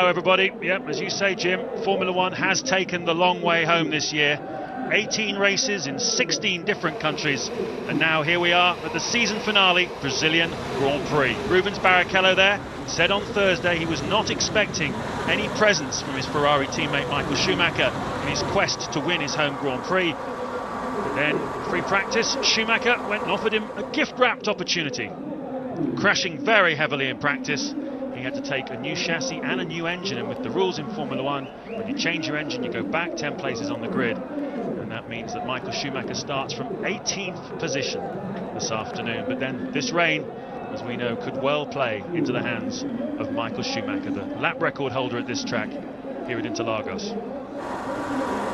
Hello everybody. Yep, as you say, Jim, Formula One has taken the long way home this year. 18 races in 16 different countries, and now here we are at the season finale, Brazilian Grand Prix. Rubens Barrichello there said on Thursday he was not expecting any presence from his Ferrari teammate Michael Schumacher in his quest to win his home Grand Prix. But then, free practice, Schumacher went and offered him a gift-wrapped opportunity. Crashing very heavily in practice, he had to take a new chassis and a new engine, and with the rules in Formula One, when you change your engine you go back 10 places on the grid, and that means that Michael Schumacher starts from 18th position this afternoon. But then this rain, as we know, could well play into the hands of Michael Schumacher, the lap record holder at this track here at Interlagos.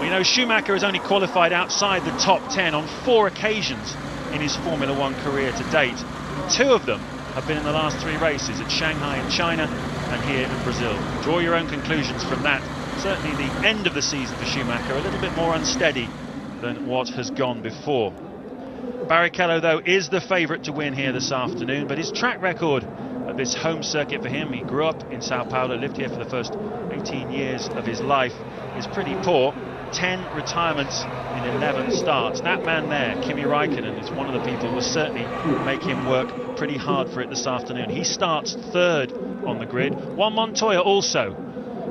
We know Schumacher has only qualified outside the top 10 on 4 occasions in his Formula One career to date. 2 of them have been in the last 3 races, at Shanghai in China and here in Brazil. Draw your own conclusions from that. Certainly the end of the season for Schumacher a little bit more unsteady than what has gone before. Barrichello, though, is the favourite to win here this afternoon, but his track record at this home circuit for him, he grew up in Sao Paulo, lived here for the first 18 years of his life, is pretty poor. 10 retirements in 11 starts. That man there, Kimi Raikkonen, is one of the people who will certainly make him work pretty hard for it this afternoon. He starts 3rd on the grid. Juan Montoya also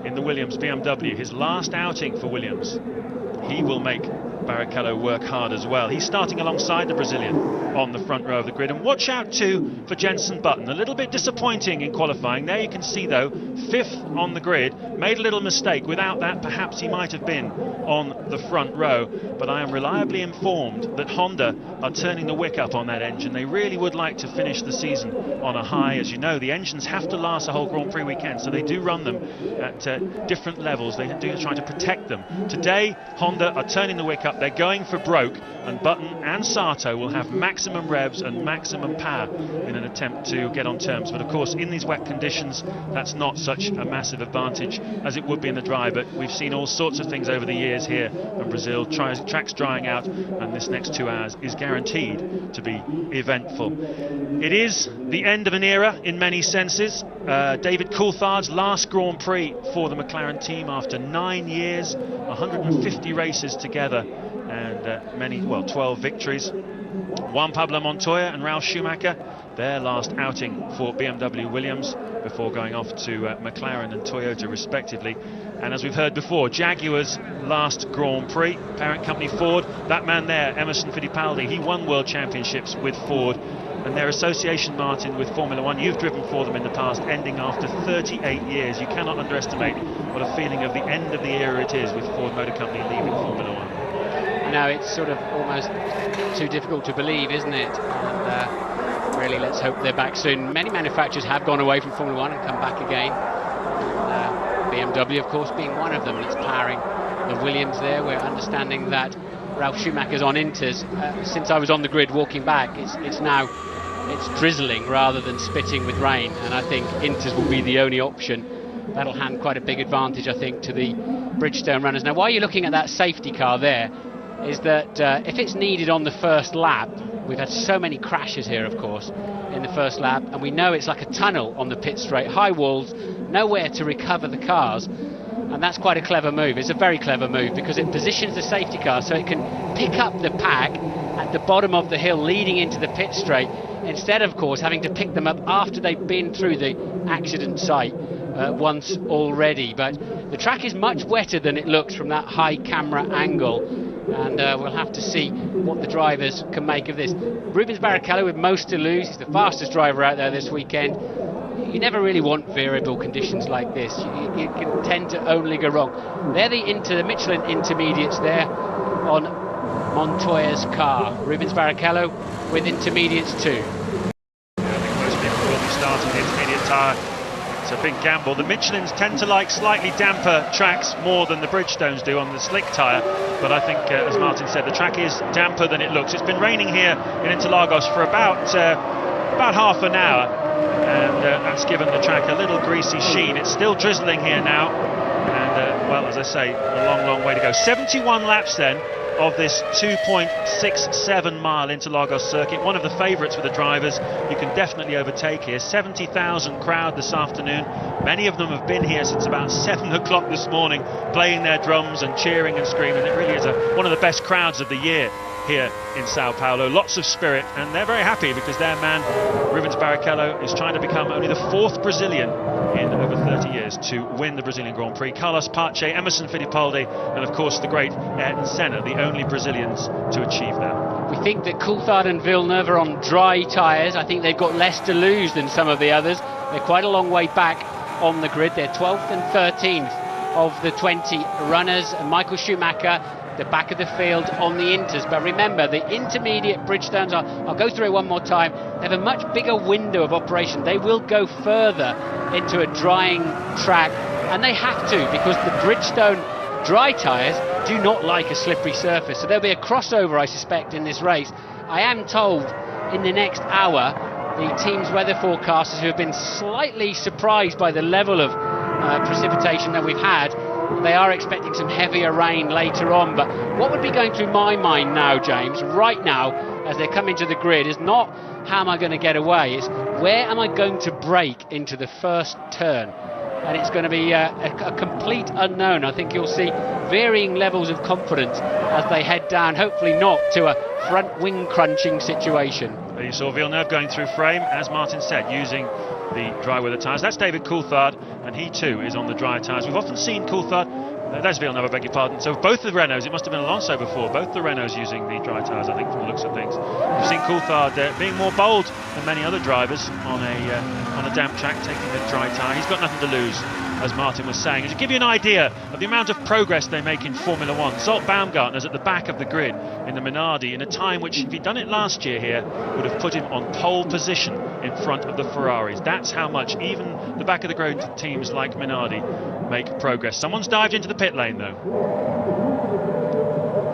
in the Williams BMW, his last outing for Williams. He will make Barrichello work hard as well. He's starting alongside the Brazilian on the front row of the grid. And watch out too for Jenson Button. A little bit disappointing in qualifying. There you can see though, 5th on the grid. Made a little mistake. Without that, perhaps he might have been on the front row. But I am reliably informed that Honda are turning the wick up on that engine. They really would like to finish the season on a high. As you know, the engines have to last a whole Grand Prix weekend, so they do run them at different levels. They do try to protect them. Today, Honda are turning the wick up. They're going for broke, and Button and Sato will have maximum revs and maximum power in an attempt to get on terms. But of course, in these wet conditions, that's not such a massive advantage as it would be in the dry. But we've seen all sorts of things over the years here in Brazil. Tracks drying out, and this next 2 hours is guaranteed to be eventful. It is the end of an era in many senses. David Coulthard's last Grand Prix for the McLaren team after 9 years, 150 races together, and 12 victories. Juan Pablo Montoya and Ralf Schumacher, their last outing for BMW Williams before going off to McLaren and Toyota respectively. And as we've heard before, Jaguar's last Grand Prix, parent company Ford, that man there, Emerson Fittipaldi, he won world championships with Ford. And their association, Martin, with Formula One, you've driven for them in the past, ending after 38 years. You cannot underestimate what a feeling of the end of the era it is with Ford Motor Company leaving Formula One. No, it's sort of almost too difficult to believe, isn't it? And really, let's hope they're back soon. Many manufacturers have gone away from Formula One and come back again. BMW, of course, being one of them that's powering the Williams there. We're understanding that Ralf Schumacher's on Inters. Since I was on the grid walking back, it's drizzling rather than spitting with rain, and I think Inters will be the only option. That'll hand quite a big advantage, I think, to the Bridgestone runners. Now, while you're looking at that safety car there, is that if it's needed on the first lap, we've had so many crashes here, of course, in the first lap, and we know it's like a tunnel on the pit straight, high walls, nowhere to recover the cars. And that's quite a clever move. It's a very clever move because it positions the safety car so it can pick up the pack at the bottom of the hill leading into the pit straight, instead of course having to pick them up after they've been through the accident site once already. But the track is much wetter than it looks from that high camera angle, and we'll have to see what the drivers can make of this. Rubens Barrichello with most to lose. He's the fastest driver out there this weekend. You never really want variable conditions like this. You can tend to only go wrong. They're the Michelin intermediates there on Montoya's car. Rubens Barrichello with intermediates too. I think most people will be starting the intermediate tyre. It's a big gamble. The Michelins tend to like slightly damper tracks more than the Bridgestones do on the slick tyre, but I think, as Martin said, the track is damper than it looks. It's been raining here in Interlagos for about half an hour, and that's given the track a little greasy sheen. It's still drizzling here now, and well, as I say, a long, long way to go. 71 laps then of this 2.67 mile Interlagos circuit. One of the favourites for the drivers. You can definitely overtake here. 70,000 crowd this afternoon. Many of them have been here since about 7 o'clock this morning, playing their drums and cheering and screaming. It really is one of the best crowds of the year here in Sao Paulo. Lots of spirit, and they're very happy because their man Rubens Barrichello is trying to become only the 4th Brazilian in over 30 years to win the Brazilian Grand Prix. Carlos Pache, Emerson Fittipaldi, and of course the great Ayrton Senna, the only Brazilians to achieve that. We think that Coulthard and Villeneuve are on dry tyres. I think they've got less to lose than some of the others. They're quite a long way back on the grid. They're 12th and 13th of the 20 runners, and Michael Schumacher the back of the field on the inters. But remember, the intermediate Bridgestones, I'll go through it one more time, they have a much bigger window of operation. They will go further into a drying track, and they have to, because the Bridgestone dry tyres do not like a slippery surface. So there'll be a crossover, I suspect, in this race. I am told in the next hour the team's weather forecasters, who have been slightly surprised by the level of precipitation that we've had, they are expecting some heavier rain later on. But what would be going through my mind now, James, right now, as they come into the grid, is not how am I going to get away, it's where am I going to brake into the first turn. And it's going to be a complete unknown. I think you'll see varying levels of confidence as they head down, hopefully not to a front wing crunching situation. You saw Villeneuve going through frame, as Martin said, using the dry weather tyres. That's David Coulthard, and he too is on the dry tyres. We've often seen Coulthard, that's Villeneuve, I beg your pardon. So both the Renaults, it must have been Alonso before, both the Renaults using the dry tyres, I think, from the looks of things. We've seen Coulthard being more bold than many other drivers on a damp track, taking the dry tyre. He's got nothing to lose, as Martin was saying. And to give you an idea of the amount of progress they make in Formula One, Zolt Baumgartner's at the back of the grid in the Minardi in a time which, if he'd done it last year here, would have put him on pole position in front of the Ferraris. That's how much even the back of the grid teams like Minardi make progress. Someone's dived into the pit lane though.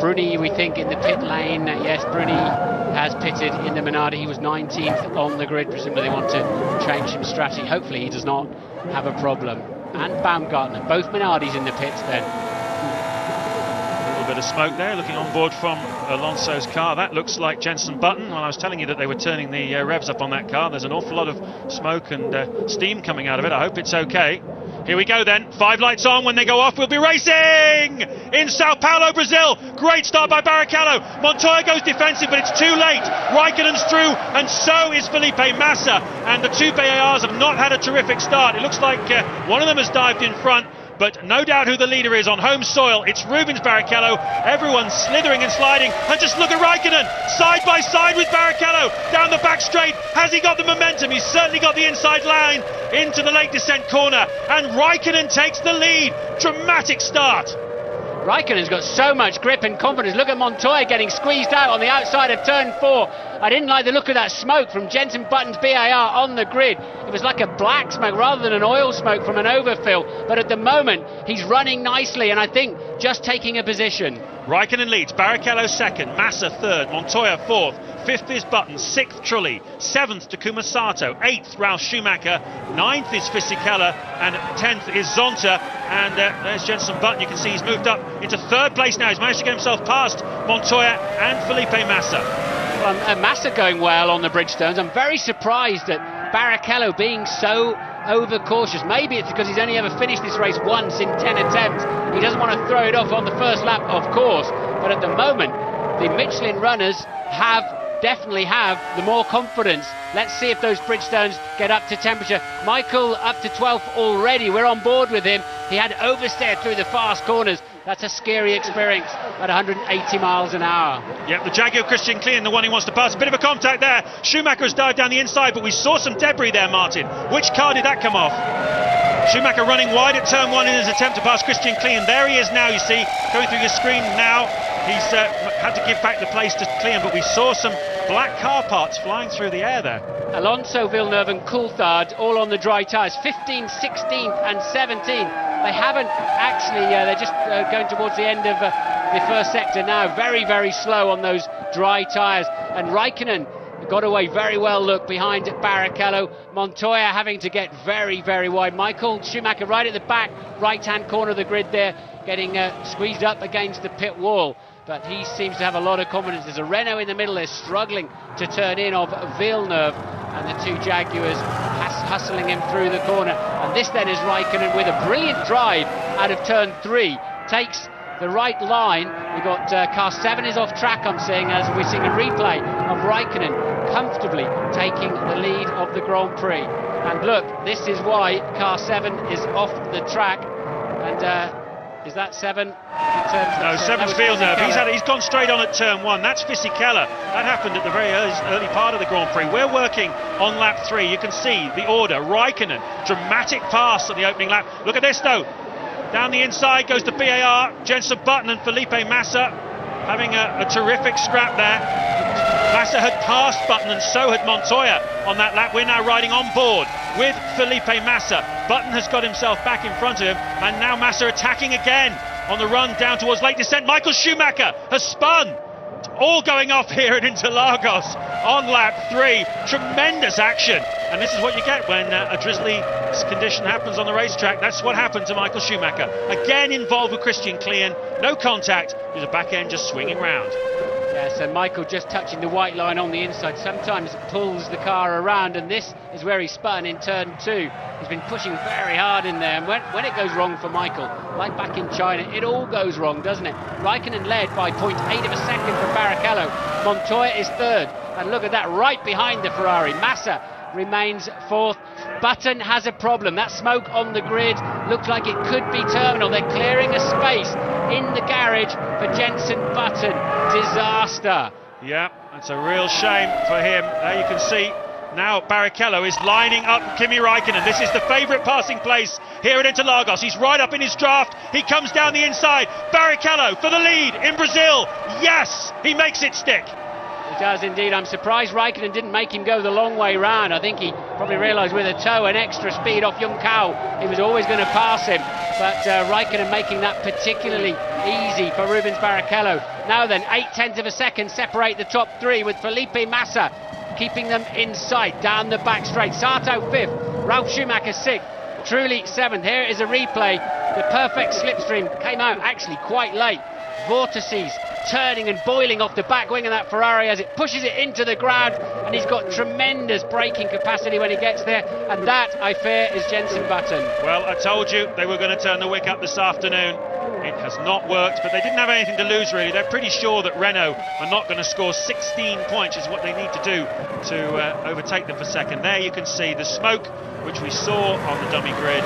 Bruni, we think, in the pit lane. Yes, Bruni has pitted in the Minardi. He was 19th on the grid. Presumably they want to change some strategy. Hopefully he does not have a problem. And Baumgartner, both Minardis in the pits then. A little bit of smoke there, looking on board from Alonso's car. That looks like Jenson Button. Well, I was telling you that they were turning the revs up on that car. There's an awful lot of smoke and steam coming out of it. I hope it's okay. Here we go then, 5 lights on. When they go off, we'll be racing in Sao Paulo, Brazil. Great start by Barrichello. Montoya goes defensive, but it's too late. Raikkonen's through, and so is Felipe Massa. And the two BARs have not had a terrific start. It looks like one of them has dived in front, but no doubt who the leader is on home soil. It's Rubens Barrichello. Everyone's slithering and sliding, and just look at Raikkonen, side by side with Barrichello, down the back straight. Has he got the momentum? He's certainly got the inside line into the late descent corner, and Raikkonen takes the lead. Dramatic start. Raikkonen's got so much grip and confidence. Look at Montoya getting squeezed out on the outside of turn 4. I didn't like the look of that smoke from Jenson Button's BAR on the grid. It was like a black smoke rather than an oil smoke from an overfill. But at the moment, he's running nicely, and I think just taking a position. Raikkonen leads, Barrichello second, Massa third, Montoya fourth, fifth is Button, sixth Trulli, seventh Takuma Sato, eighth Ralf Schumacher, ninth is Fisichella, and 10th is Zonta. And there's Jenson Button. You can see he's moved up into third place now. He's managed to get himself past Montoya and Felipe Massa. Well, Massa going well on the Bridgestones. I'm very surprised at Barrichello being so overcautious. Maybe it's because he's only ever finished this race once in 10 attempts. He doesn't want to throw it off on the first lap, of course. But at the moment, the Michelin runners definitely have the more confidence. Let's see if those Bridgestones get up to temperature. Michael up to 12th already. We're on board with him. He had oversteered through the fast corners. That's a scary experience at 180 miles an hour. Yep, the Jaguar Christian Klein, the one he wants to pass. A bit of a contact there. Schumacher has dived down the inside, but we saw some debris there, Martin. Which car did that come off? Schumacher running wide at turn 1 in his attempt to pass Christian Klein. There he is now, you see, going through your screen now. He's had to give back the place to Klein, but we saw some black car parts flying through the air there. Alonso, Villeneuve and Coulthard all on the dry tyres, 15th, 16th and 17th. They haven't actually, they're just going towards the end of the first sector now. Very, very slow on those dry tyres. And Raikkonen got away very well, look, behind Barrichello. Montoya having to get very, very wide. Michael Schumacher right at the back, right-hand corner of the grid there, getting squeezed up against the pit wall. But he seems to have a lot of confidence. There's a Renault in the middle there struggling to turn in of Villeneuve, and the two Jaguars hustling him through the corner. And this then is Raikkonen with a brilliant drive out of turn 3. Takes the right line. We've got car 7 is off track, I'm seeing, as we're seeing a replay of Raikkonen comfortably taking the lead of the Grand Prix. And look, this is why car 7 is off the track. And is that 7? No, 7's Villeneuve. He's gone straight on at turn 1. That's Fisichella. That happened at the very early part of the Grand Prix. We're working on lap 3. You can see the order. Raikkonen, dramatic pass at the opening lap. Look at this though. Down the inside goes the BAR. Jenson Button and Felipe Massa having a terrific scrap there. Massa had passed Button and so had Montoya on that lap. We're now riding on board with Felipe Massa. Button has got himself back in front of him, and now Massa attacking again on the run down towards late descent. Michael Schumacher has spun. All going off here at Interlagos on lap 3. Tremendous action, and this is what you get when a drizzly condition happens on the racetrack. That's what happened to Michael Schumacher. Again involved with Christian Klien. No contact. There's a back end just swinging round. Yeah, so Michael just touching the white line on the inside sometimes pulls the car around, and this is where he spun in turn 2. He's been pushing very hard in there, and when it goes wrong for Michael, like back in China, it all goes wrong, doesn't it? Raikkonen led by 0.8 of a second from Barrichello. Montoya is 3rd, and look at that, right behind the Ferrari. Massa remains 4th. Button has a problem. That smoke on the grid looks like it could be terminal. They're clearing a space in the garage for Jenson Button. Disaster. Yeah, that's a real shame for him. There you can see now Barrichello is lining up Kimi Raikkonen. This is the favourite passing place here at Interlagos. He's right up in his draft. He comes down the inside. Barrichello for the lead in Brazil. Yes, he makes it stick. He does indeed. I'm surprised Raikkonen didn't make him go the long way round. I think he probably realised with a toe and extra speed off Jung Kao, he was always going to pass him. But Raikkonen making that particularly easy for Rubens Barrichello. Now then, 0.8 of a second separate the top 3, with Felipe Massa keeping them in sight down the back straight. Sato 5th, Ralf Schumacher 6th, Trulli 7th. Here is a replay. The perfect slipstream came out actually quite late. Vortices turning and boiling off the back wing of that Ferrari as it pushes it into the ground, and he's got tremendous braking capacity when he gets there, and that, I fear, is Jenson Button. Well, I told you they were going to turn the wick up this afternoon. It has not worked, but they didn't have anything to lose really. They're pretty sure that Renault are not going to score 16 points, is what they need to do to overtake them for second. There you can see the smoke, which we saw on the dummy grid,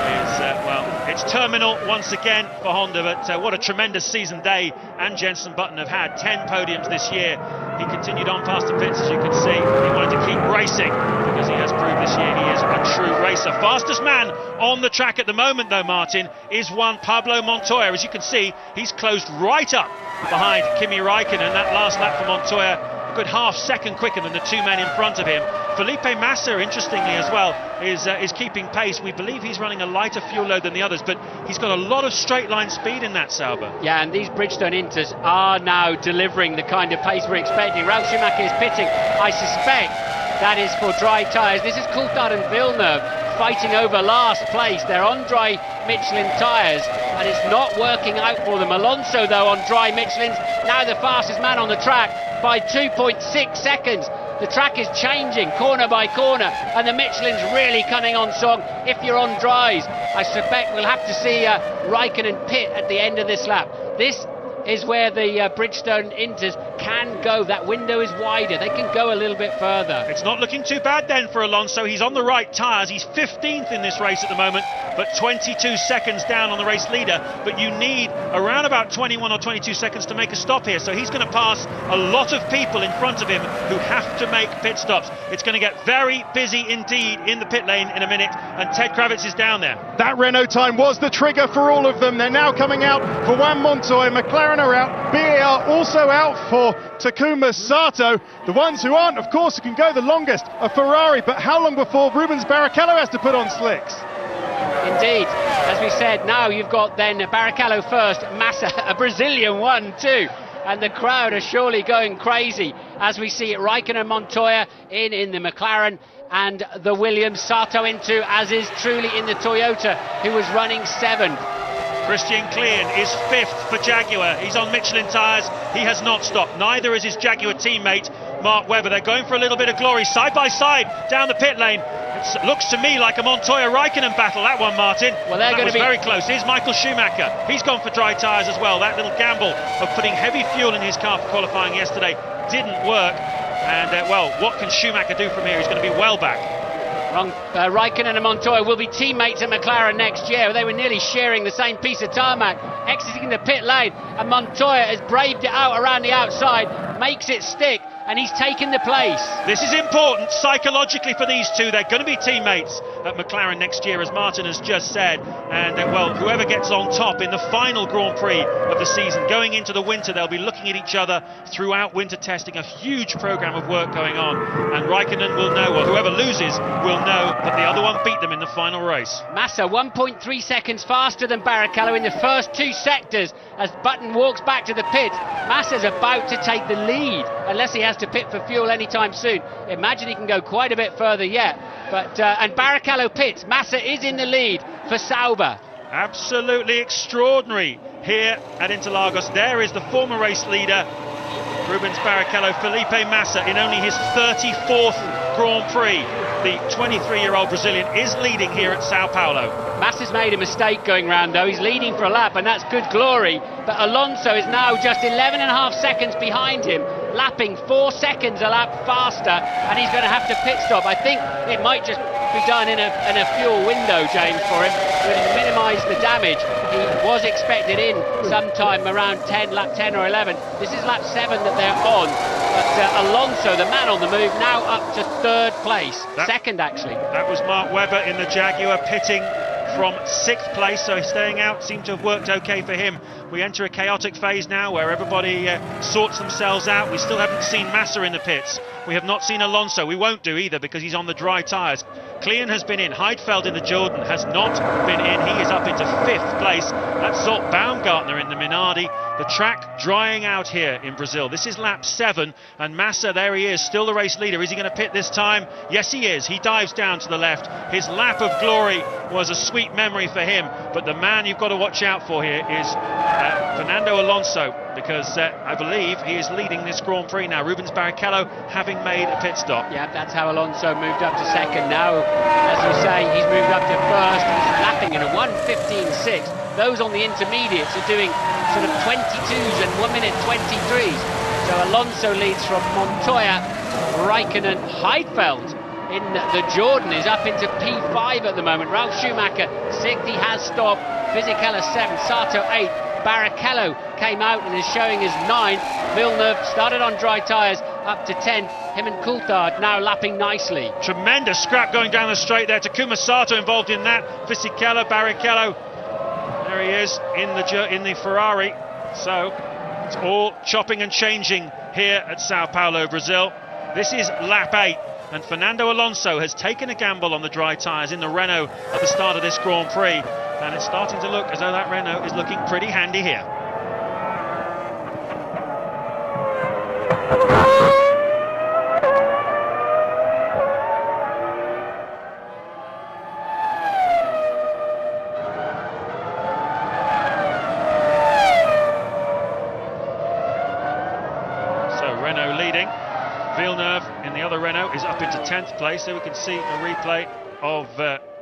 is, well, it's terminal once again for Honda, but what a tremendous season they and Jenson Button have had. 10 podiums this year. He continued on past the pits, as you can see. He wanted to keep racing because he has proved this year he is a true racer. Fastest man on the track at the moment, though, Martin, is one Pablo Montoya. As you can see, he's closed right up behind Kimi Raikkonen. That last lap for Montoya, a good half second quicker than the 2 men in front of him. Felipe Massa, interestingly as well, is keeping pace. We believe he's running a lighter fuel load than the others, but he's got a lot of straight line speed in that Sauber. Yeah, and these Bridgestone Inters are now delivering the kind of pace we're expecting. Ralf Schumacher is pitting. I suspect that is for dry tyres. This is Coulthard and Villeneuve fighting over last place. They're on dry Michelin tyres, and it's not working out for them. Alonso, though, on dry Michelins, now the fastest man on the track by 2.6 seconds. The track is changing corner by corner, and the Michelin's really coming on song if you're on dries. I suspect we'll have to see Raikkonen pit at the end of this lap. This is where the Bridgestone Inters can go. That window is wider. They can go a little bit further. It's not looking too bad then for Alonso. He's on the right tyres. He's 15th in this race at the moment, but 22 seconds down on the race leader. But you need around about 21 or 22 seconds to make a stop here. So he's going to pass a lot of people in front of him who have to make pit stops. It's going to get very busy indeed in the pit lane in a minute, and Ted Kravitz is down there. That Renault time was the trigger for all of them. They're now coming out for Juan Montoya. McLaren are out. BAR also out for Takuma Sato. The ones who aren't, of course, who can go the longest are Ferrari, but how long before Rubens Barrichello has to put on slicks? Indeed, as we said, now you've got then Barrichello first, Massa, a Brazilian 1-2. and the crowd are surely going crazy as we see it. Raikkonen, Montoya in the McLaren, and the Williams. Sato into, as is truly in the Toyota, who was running 7th. Christian Klein is 5th for Jaguar. He's on Michelin tyres. He has not stopped. Neither is his Jaguar teammate, Mark Webber. They're going for a little bit of glory side by side down the pit lane. It looks to me like a Montoya-Raikkonen battle, that one, Martin. Well, they're going to be very close. Here's Michael Schumacher. He's gone for dry tyres as well. That little gamble of putting heavy fuel in his car for qualifying yesterday didn't work. And, well, what can Schumacher do from here? He's going to be well back. Raikkonen and Montoya will be teammates at McLaren next year. They were nearly sharing the same piece of tarmac, exiting the pit lane, and Montoya has braved it out around the outside, makes it stick, and he's taken the place. This is important psychologically for these two. They're going to be teammates at McLaren next year, as Martin has just said. And, well, whoever gets on top in the final Grand Prix of the season, going into the winter, they'll be looking at each other throughout winter testing. A huge programme of work going on. And Raikkonen will know, or whoever loses will know, that the other one beat them in the final race. Massa 1.3 seconds faster than Barrichello in the first 2 sectors as Button walks back to the pit. Massa's about to take the lead, unless he has to pit for fuel anytime soon. Imagine he can go quite a bit further yet. But and Barrichello pits. Massa is in the lead for Sauber. Absolutely extraordinary here at Interlagos. There is the former race leader, Rubens Barrichello. Felipe Massa in only his 34th Grand Prix. The 23-year-old Brazilian is leading here at Sao Paulo. Massa's made a mistake going round though. He's leading for a lap and that's good glory. But Alonso is now just 11.5 seconds behind him, lapping 4 seconds a lap faster, and he's going to have to pit stop. I think it might just be done in a fuel window, James, for him, to minimise the damage. He was expected in sometime around lap 10 or 11. This is lap 7 that they're on. But Alonso, the man on the move, now up to 3rd place. Second, actually. That was Mark Webber in the Jaguar, pitting from 6th place, so staying out seemed to have worked okay for him. We enter a chaotic phase now where everybody sorts themselves out. We still haven't seen Massa in the pits. We have not seen Alonso. We won't do either because he's on the dry tyres. Klein has been in. Heidfeld in the Jordan has not been in. He is up into 5th place. That's Zolt Baumgartner in the Minardi. The track drying out here in Brazil. This is lap 7, and Massa, there he is, still the race leader. Is he going to pit this time? Yes, he is. He dives down to the left. His lap of glory was a sweet memory for him, but the man you've got to watch out for here is Fernando Alonso, because I believe he is leading this Grand Prix now. Rubens Barrichello having made a pit stop. Yeah, that's how Alonso moved up to 2nd. Now, as you say, he's moved up to 1st. He's lapping in a 1:15.6. Those on the intermediates are doing sort of 22s and 1 minute 23s. So Alonso leads from Montoya. Raikkonen, Heidfeld in the Jordan is up into P5 at the moment. Ralf Schumacher 6th, he has stopped. Fisichella 7th, Sato 8th. Barrichello came out and is showing his 9th. Villeneuve started on dry tyres, up to 10th. Him and Coulthard now lapping nicely. Tremendous scrap going down the straight there. Takuma Sato involved in that. Fisichella, Barrichello. There he is in the Ferrari. So it's all chopping and changing here at Sao Paulo, Brazil. This is lap 8, and Fernando Alonso has taken a gamble on the dry tyres in the Renault at the start of this Grand Prix, and it's starting to look as though that Renault is looking pretty handy here. Renault leading. Villeneuve in the other Renault is up into 10th place. There we can see a replay of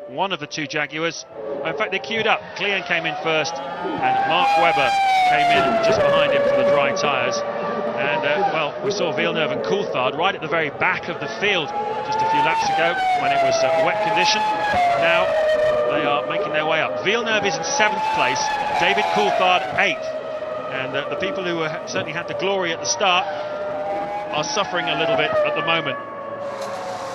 one of the 2 Jaguars. In fact, they queued up. Klein came in first, and Mark Webber came in just behind him for the dry tyres. And, well, we saw Villeneuve and Coulthard right at the very back of the field just a few laps ago when it was wet condition. Now they are making their way up. Villeneuve is in 7th place, David Coulthard 8th. And the people who certainly had the glory at the start are suffering a little bit at the moment.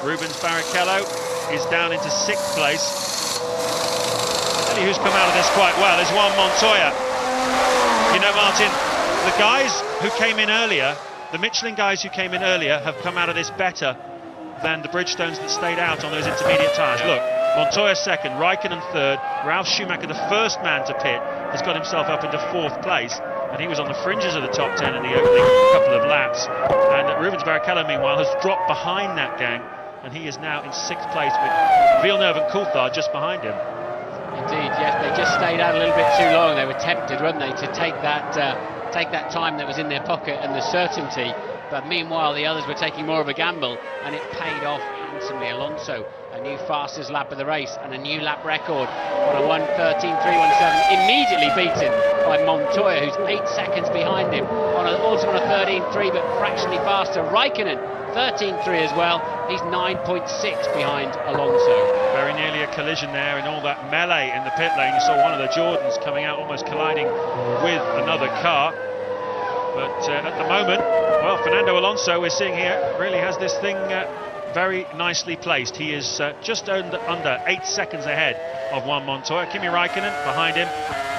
Rubens Barrichello is down into 6th place. I'll tell you who's come out of this quite well is Juan Montoya. You know, Martin, the guys who came in earlier, the Michelin guys who came in earlier, have come out of this better than the Bridgestones that stayed out on those intermediate tyres. Look, Montoya 2nd, Raikkonen 3rd, Ralf Schumacher, the first man to pit, has got himself up into 4th place. and he was on the fringes of the top 10 in the opening couple of laps. And Rubens Barrichello, meanwhile, has dropped behind that gang, and he is now in 6th place with Villeneuve and Coulthard just behind him. Indeed, yes, they just stayed out a little bit too long. They were tempted, weren't they, to take that time that was in their pocket and the certainty. But meanwhile, the others were taking more of a gamble, and it paid off handsomely. Alonso, a new fastest lap of the race and a new lap record on a 1:13.317, immediately beaten by Montoya, who's 8 seconds behind him, also on a 13.3, but fractionally faster. Raikkonen, 13.3 as well. He's 9.6 behind Alonso. Very nearly a collision there in all that melee in the pit lane. You saw one of the Jordans coming out, almost colliding with another car. But at the moment, well, Fernando Alonso, we're seeing here, really has this thing very nicely placed. He is just under 8 seconds ahead of Juan Montoya. Kimi Raikkonen behind him.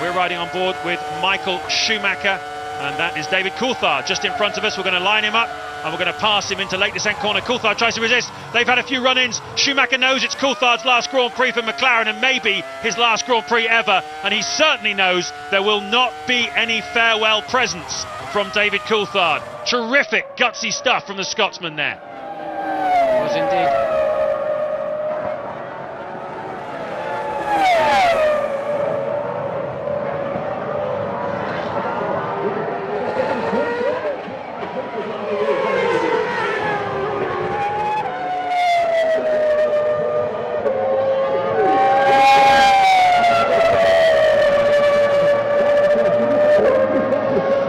We're riding on board with Michael Schumacher, and that is David Coulthard just in front of us. We're going to line him up, and we're going to pass him into late descent corner. Coulthard tries to resist. They've had a few run-ins. Schumacher knows it's Coulthard's last Grand Prix for McLaren, and maybe his last Grand Prix ever, and he certainly knows there will not be any farewell presents from David Coulthard. Terrific gutsy stuff from the Scotsman there. Was indeed.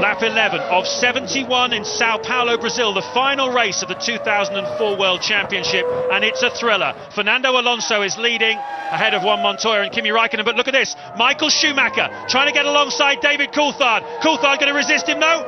Lap 11 of 71 in Sao Paulo, Brazil, the final race of the 2004 World Championship, and it's a thriller. Fernando Alonso is leading ahead of Juan Montoya and Kimi Raikkonen, but look at this, Michael Schumacher trying to get alongside David Coulthard. Coulthard going to resist him, no?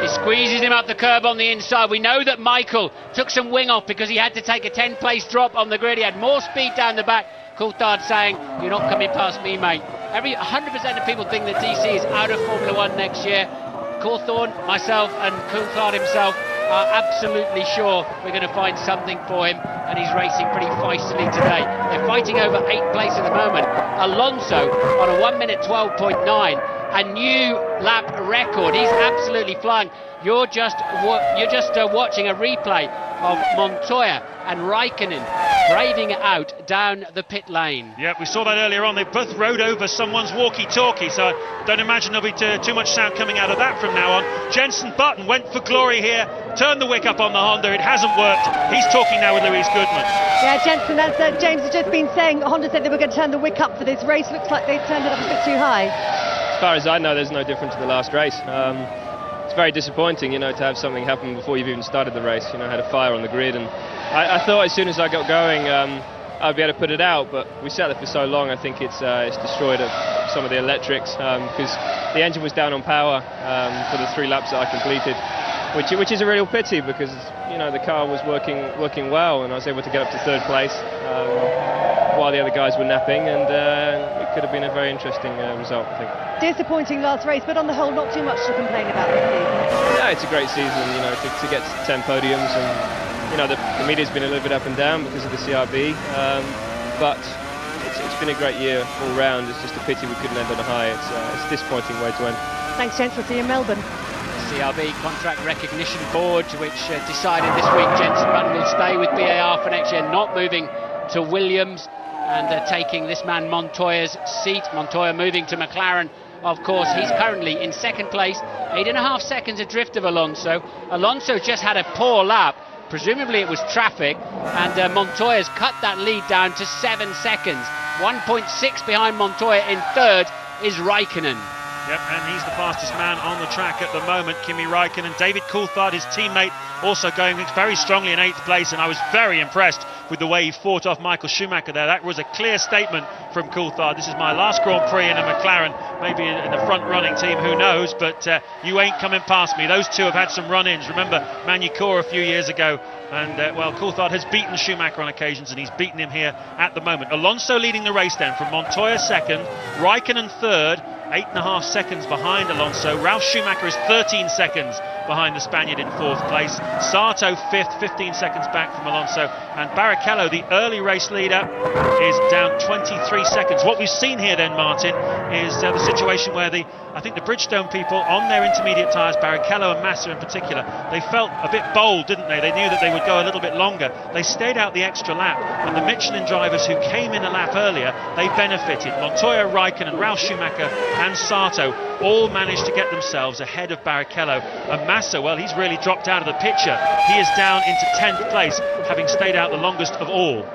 He squeezes him up the curb on the inside. We know that Michael took some wing off because he had to take a 10-place drop on the grid. He had more speed down the back. Coulthard saying, "You're not coming past me, mate." 100% of people think that DC is out of Formula 1 next year. Cawthorne, myself and Coulthard himself are absolutely sure we're going to find something for him, and he's racing pretty feistily today. They're fighting over 8th place at the moment. Alonso on a 1:12.9, a new lap record. He's absolutely flying. You're just watching a replay of Montoya and Raikkonen braving it out down the pit lane. Yeah, we saw that earlier on. They both rode over someone's walkie-talkie, so I don't imagine there'll be too much sound coming out of that from now on. Jenson Button went for glory here, turned the wick up on the Honda. It hasn't worked. He's talking now with Louise Goodman. Yeah, Jenson, as James has just been saying, Honda said they were going to turn the wick up for this race. Looks like they turned it up a bit too high. As far as I know, there's no difference to the last race. It's very disappointing, to have something happen before you've even started the race. Had a fire on the grid, and I thought as soon as I got going, I'd be able to put it out. But we sat there for so long. I think it's destroyed some of the electrics because the engine was down on power for the 3 laps that I completed, which is a real pity because the car was working well, and I was able to get up to 3rd place while the other guys were napping, and it could have been a very interesting result, I think. Disappointing last race, but on the whole, not too much to complain about this season. No, it's a great season, to get 10 podiums, and the media's been a little bit up and down because of the CRB, but it's been a great year all round. It's just a pity we couldn't end on a high. It's a disappointing way to end. Thanks, gents. We'll see you in Melbourne. CRB Contract Recognition Board, which decided this week Jenson Button will stay with BAR for next year, not moving to Williams, and taking this man Montoya's seat. Montoya moving to McLaren. Of course, he's currently in 2nd place, 8.5 seconds adrift of Alonso. Alonso just had a poor lap. Presumably it was traffic, and Montoya's cut that lead down to 7 seconds. 1.6 behind Montoya. In 3rd is Raikkonen. Yep, and he's the fastest man on the track at the moment, Kimi Raikkonen. David Coulthard, his teammate, also going very strongly in 8th place, and I was very impressed with the way he fought off Michael Schumacher there. That was a clear statement from Coulthard. This is my last Grand Prix in a McLaren, maybe in the front-running team, who knows, but you ain't coming past me. Those two have had some run-ins. Remember Manucor a few years ago, and Coulthard has beaten Schumacher on occasions, and he's beaten him here at the moment. Alonso leading the race then from Montoya 2nd, Raikkonen 3rd, 8.5 seconds behind Alonso. Ralf Schumacher is 13 seconds behind the Spaniard in 4th place. Sato 5th, 15 seconds back from Alonso, and Barrichello, the early race leader, is down 23 seconds. What we've seen here then, Martin, is the situation where I think the Bridgestone people on their intermediate tyres, Barrichello and Massa in particular, they felt a bit bold, didn't they? They knew that they would go a little bit longer. They stayed out the extra lap, and the Michelin drivers who came in a lap earlier, they benefited. Montoya, Raikkonen, Ralf Schumacher and Sato all managed to get themselves ahead of Barrichello. And Massa, well, he's really dropped out of the picture. He is down into 10th place, having stayed out the longest of all.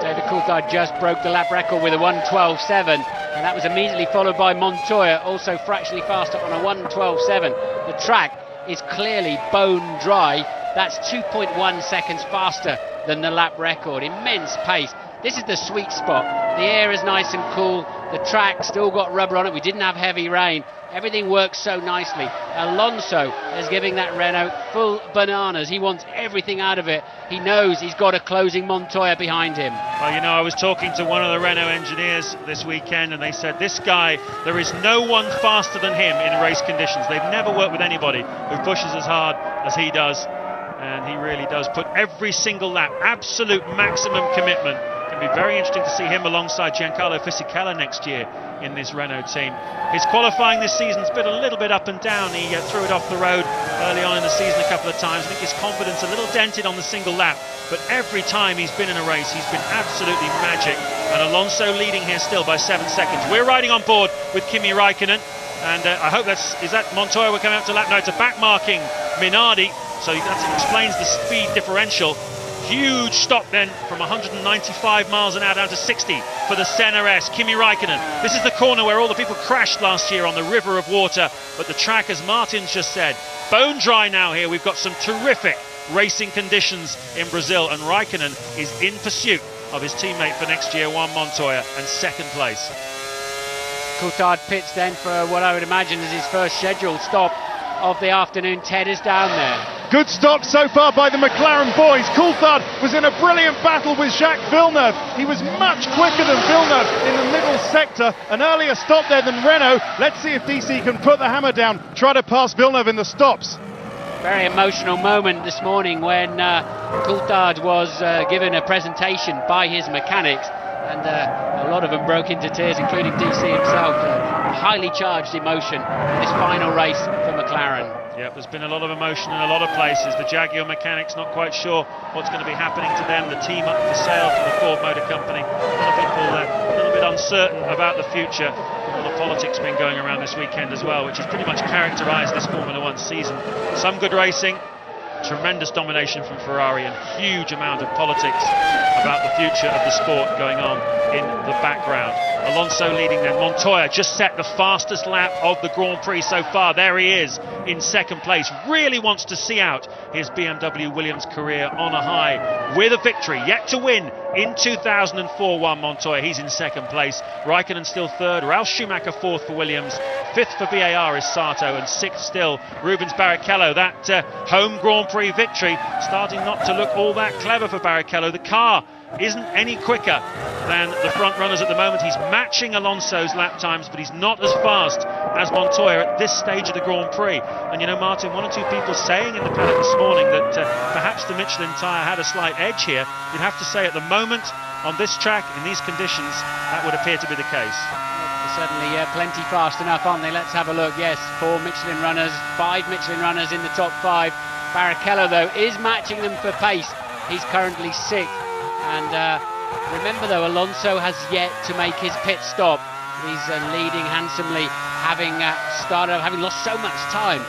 David Coulthard just broke the lap record with a 1:12.7, and that was immediately followed by Montoya, also fractionally faster on a 1:12.7. The track is clearly bone dry. That's 2.1 seconds faster than the lap record. Immense pace. This is the sweet spot. The air is nice and cool. The track still got rubber on it. We didn't have heavy rain. Everything works so nicely. Alonso is giving that Renault full bananas. He wants everything out of it. He knows he's got a closing Montoya behind him. Well, you know, I was talking to one of the Renault engineers this weekend, and they said this guy, there is no one faster than him in race conditions. They've never worked with anybody who pushes as hard as he does, and he really does put every single lap, absolute maximum commitment. It'll be very interesting to see him alongside Giancarlo Fisichella next year in this Renault team. His qualifying this season's been a little bit up and down. He threw it off the road early on in the season a couple of times. I think his confidence a little dented on the single lap, but every time he's been in a race, he's been absolutely magic. And Alonso leading here still by 7 seconds. We're riding on board with Kimi Raikkonen, and I hope is that Montoya we're coming out to lap? No, it's a back-marking Minardi, so that explains the speed differential. Huge stop then from 195 miles an hour down to 60 for the Senna S. Kimi Raikkonen. This is the corner where all the people crashed last year on the river of water, but the track, as Martin's just said, bone dry now here. We've got some terrific racing conditions in Brazil, and Raikkonen is in pursuit of his teammate for next year, Juan Montoya, and 2nd place. Coulthard pits then for what I would imagine is his first scheduled stop of the afternoon. Ted is down there. Good stop so far by the McLaren boys. Coulthard was in a brilliant battle with Jacques Villeneuve. He was much quicker than Villeneuve in the middle sector. An earlier stop there than Renault. Let's see if DC can put the hammer down, try to pass Villeneuve in the stops. Very emotional moment this morning when Coulthard was given a presentation by his mechanics, and a lot of them broke into tears, including DC himself. Highly charged emotion in this final race for McLaren. Yeah, there's been a lot of emotion in a lot of places. The Jaguar mechanics not quite sure what's going to be happening to them. The team up for sale from the Ford Motor Company. A lot of people a little bit uncertain about the future. A lot of politics been going around this weekend as well, which has pretty much characterised this Formula One season. Some good racing, tremendous domination from Ferrari, and huge amount of politics about the future of the sport going on in the background. Alonso leading then. Montoya just set the fastest lap of the Grand Prix so far. There he is in 2nd place. Really wants to see out his BMW Williams career on a high with a victory. Yet to win in 2004, Juan Montoya. He's in 2nd place. Raikkonen still 3rd. Ralf Schumacher 4th for Williams. 5th for BAR is Sato, and 6th still Rubens Barrichello. That home Grand Prix victory starting not to look all that clever for Barrichello. The car isn't any quicker than the front runners at the moment. He's matching Alonso's lap times, but he's not as fast as Montoya at this stage of the Grand Prix. And you know, Martin, one or two people saying in the paddock this morning that perhaps the Michelin tyre had a slight edge here. You'd have to say at the moment on this track, in these conditions, that would appear to be the case. They're certainly plenty fast enough, aren't they? Let's have a look. Yes, 4 Michelin runners, 5 Michelin runners in the top 5. Barrichello, though, is matching them for pace. He's currently 6th. And remember, though, Alonso has yet to make his pit stop. He's leading handsomely, having lost so much time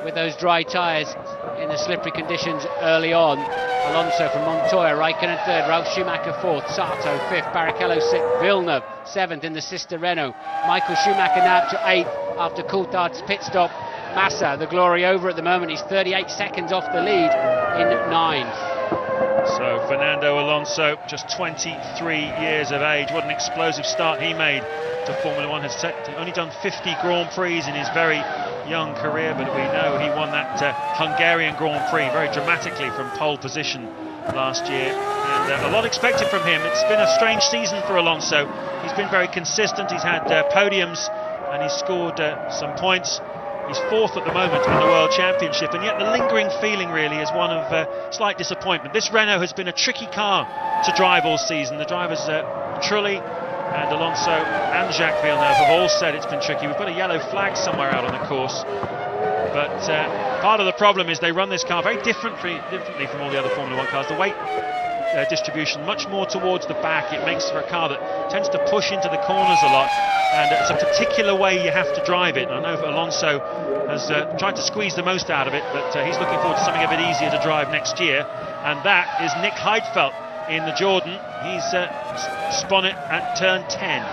with those dry tyres in the slippery conditions early on. Alonso from Montoya, Raikkonen 3rd, Ralf Schumacher 4th, Sato 5th, Barrichello 6th, Villeneuve 7th in the sister Renault. Michael Schumacher now up to 8th after Coulthard's pit stop. Massa, the glory over at the moment, he's 38 seconds off the lead in 9th. So Fernando Alonso, just 23 years of age. What an explosive start he made to Formula One. Has only done 50 Grand Prix in his very young career, but we know he won that Hungarian Grand Prix very dramatically from pole position last year. And a lot expected from him. It's been a strange season for Alonso. He's been very consistent. He's had podiums and he's scored some points. He's fourth at the moment in the World Championship, and yet the lingering feeling really is one of slight disappointment. This Renault has been a tricky car to drive all season. The drivers Trulli and Alonso and Jacques Villeneuve have all said it's been tricky. We've got a yellow flag somewhere out on the course, but part of the problem is they run this car very differently from all the other Formula 1 cars. The weight distribution much more towards the back. It makes for a car that tends to push into the corners a lot, and it's a particular way you have to drive it. And I know Alonso has tried to squeeze the most out of it, but he's looking forward to something a bit easier to drive next year, and that is Nick Heidfeld in the Jordan. He's spun it at turn 10.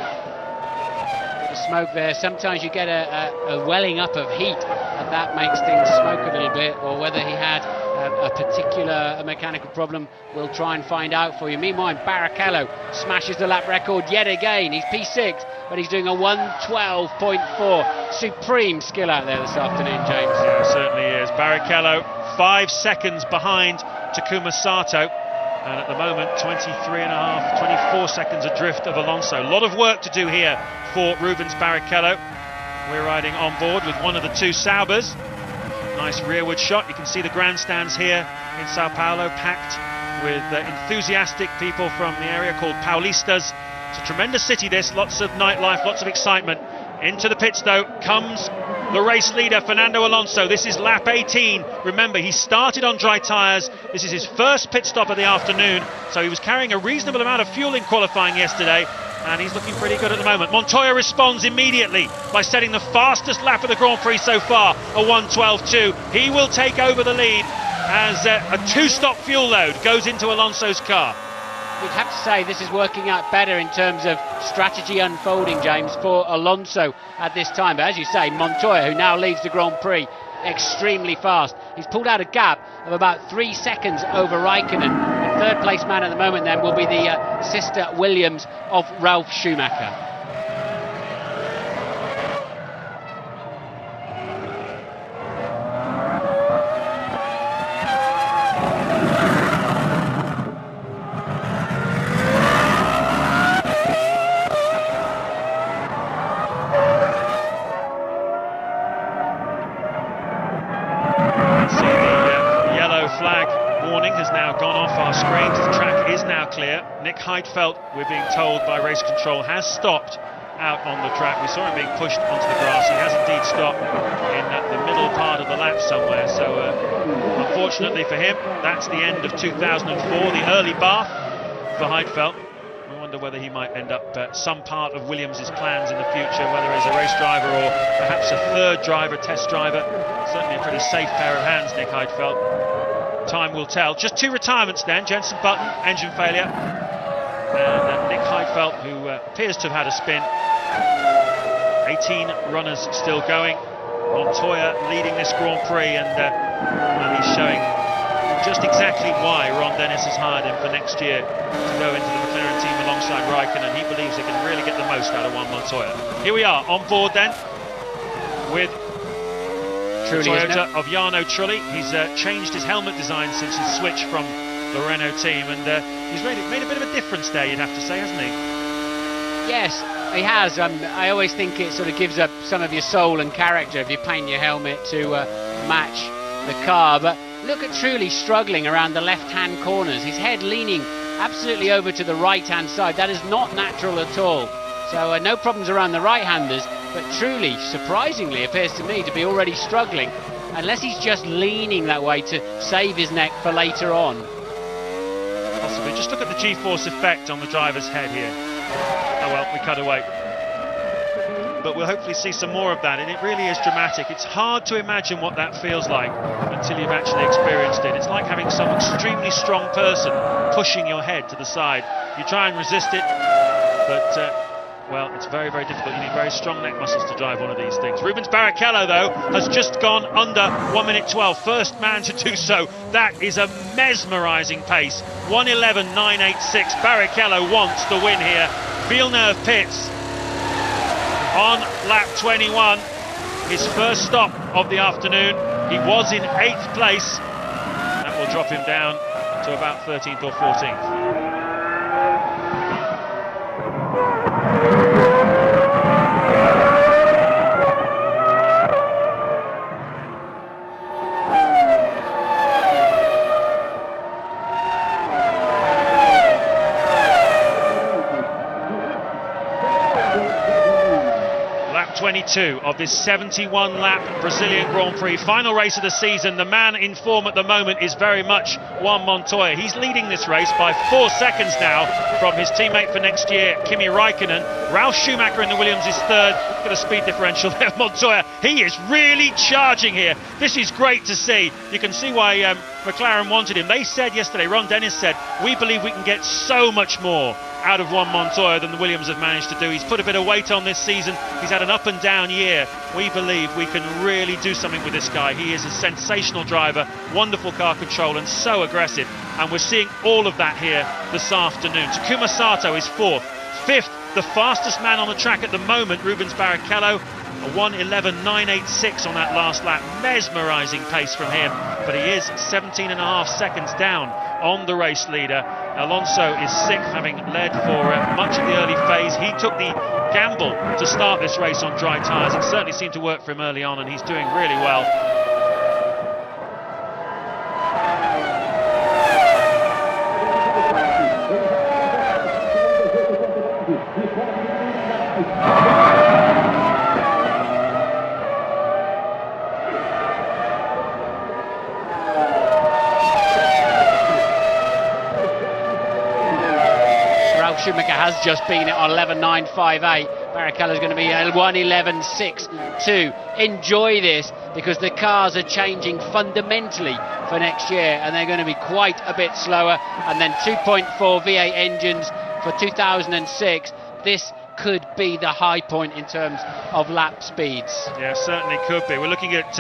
The smoke there, sometimes you get a welling up of heat, and that makes things smoke a little bit, or whether he had a particular mechanical problem, we'll try and find out for you. Meanwhile, Barrichello smashes the lap record yet again. He's P6, but he's doing a 1:12.4. Supreme skill out there this afternoon, James. Yeah, it certainly is. Barrichello 5 seconds behind Takuma Sato, and at the moment 24 seconds adrift of Alonso. A lot of work to do here for Rubens Barrichello. We're riding on board with one of the two Saubers. Nice rearward shot. You can see the grandstands here in Sao Paulo packed with enthusiastic people from the area called Paulistas. It's a tremendous city this, lots of nightlife, lots of excitement. Into the pits though comes the race leader Fernando Alonso. This is lap 18. Remember, he started on dry tyres. This is his first pit stop of the afternoon, so he was carrying a reasonable amount of fuel in qualifying yesterday, and he's looking pretty good at the moment. Montoya responds immediately by setting the fastest lap of the Grand Prix so far, a 1:12.2. He will take over the lead as a 2-stop fuel load goes into Alonso's car. We'd have to say this is working out better in terms of strategy unfolding, James, for Alonso at this time. But as you say, Montoya, who now leads the Grand Prix, extremely fast. He's pulled out a gap of about 3 seconds over Raikkonen. The third place man at the moment then will be the sister Williams of Ralf Schumacher. Nick Heidfeld, we're being told by race control, has stopped out on the track. We saw him being pushed onto the grass. He has indeed stopped in the middle part of the lap somewhere. So unfortunately for him, that's the end of 2004, the early bath for Heidfeld. We wonder whether he might end up some part of Williams' plans in the future, whether as a race driver or perhaps a third driver, test driver. Certainly a pretty safe pair of hands, Nick Heidfeld. Time will tell. Just 2 retirements then. Jenson Button, engine failure, and Nick Heidfeld, who appears to have had a spin. 18 runners still going. Montoya leading this Grand Prix, and he's showing just exactly why Ron Dennis has hired him for next year to go into the McLaren team alongside Raikkonen. He believes they can really get the most out of Juan Montoya. Here we are on board then with Toyota of Jarno Trulli. He's changed his helmet design since his switch from the Renault team, and he's made a bit of a difference there, you'd have to say, hasn't he? Yes, he has. I always think it sort of gives up some of your soul and character if you paint your helmet to match the car. But look at Trulli struggling around the left-hand corners. His head leaning absolutely over to the right-hand side. That is not natural at all. So no problems around the right-handers. But Trulli, surprisingly, appears to me to be already struggling, unless he's just leaning that way to save his neck for later on. Possibly. Just look at the G-force effect on the driver's head here. Oh well, we cut away. But we'll hopefully see some more of that, and it really is dramatic. It's hard to imagine what that feels like until you've actually experienced it. It's like having some extremely strong person pushing your head to the side. You try and resist it, but well, it's very, very difficult. You need very strong neck muscles to drive one of these things. Rubens Barrichello, though, has just gone under 1:12. First man to do so. That is a mesmerising pace. 1:11.986. Barrichello wants the win here. Villeneuve pits on lap 21. His first stop of the afternoon. He was in 8th place. That will drop him down to about 13th or 14th. 22 of this 71-lap Brazilian Grand Prix, final race of the season. The man in form at the moment is very much Juan Montoya. He's leading this race by 4 seconds now from his teammate for next year, Kimi Raikkonen. Ralf Schumacher in the Williams is third. Look at the speed differential there. Montoya, he is really charging here. This is great to see. You can see why McLaren wanted him. They said yesterday, Ron Dennis said, we believe we can get so much more out of Juan Montoya than the Williams have managed to do. He's put a bit of weight on this season. He's had an up and down year. We believe we can really do something with this guy. He is a sensational driver, wonderful car control and so aggressive. And we're seeing all of that here this afternoon. Takuma Sato is fourth. Fifth, the fastest man on the track at the moment, Rubens Barrichello. A 1:11.986 on that last lap. Mesmerising pace from him. But he is 17.5 seconds down on the race leader. Alonso is sixth, having led for much of the early phase. He took the gamble to start this race on dry tyres. It certainly seemed to work for him early on, and he's doing really well. Schumacher has just been on 11.958. Barrichello's going to be 1:11.62. Enjoy this, because the cars are changing fundamentally for next year, and they're going to be quite a bit slower. And then 2.4 V8 engines for 2006. This could be the high point in terms of lap speeds. Yeah, certainly could be. We're looking at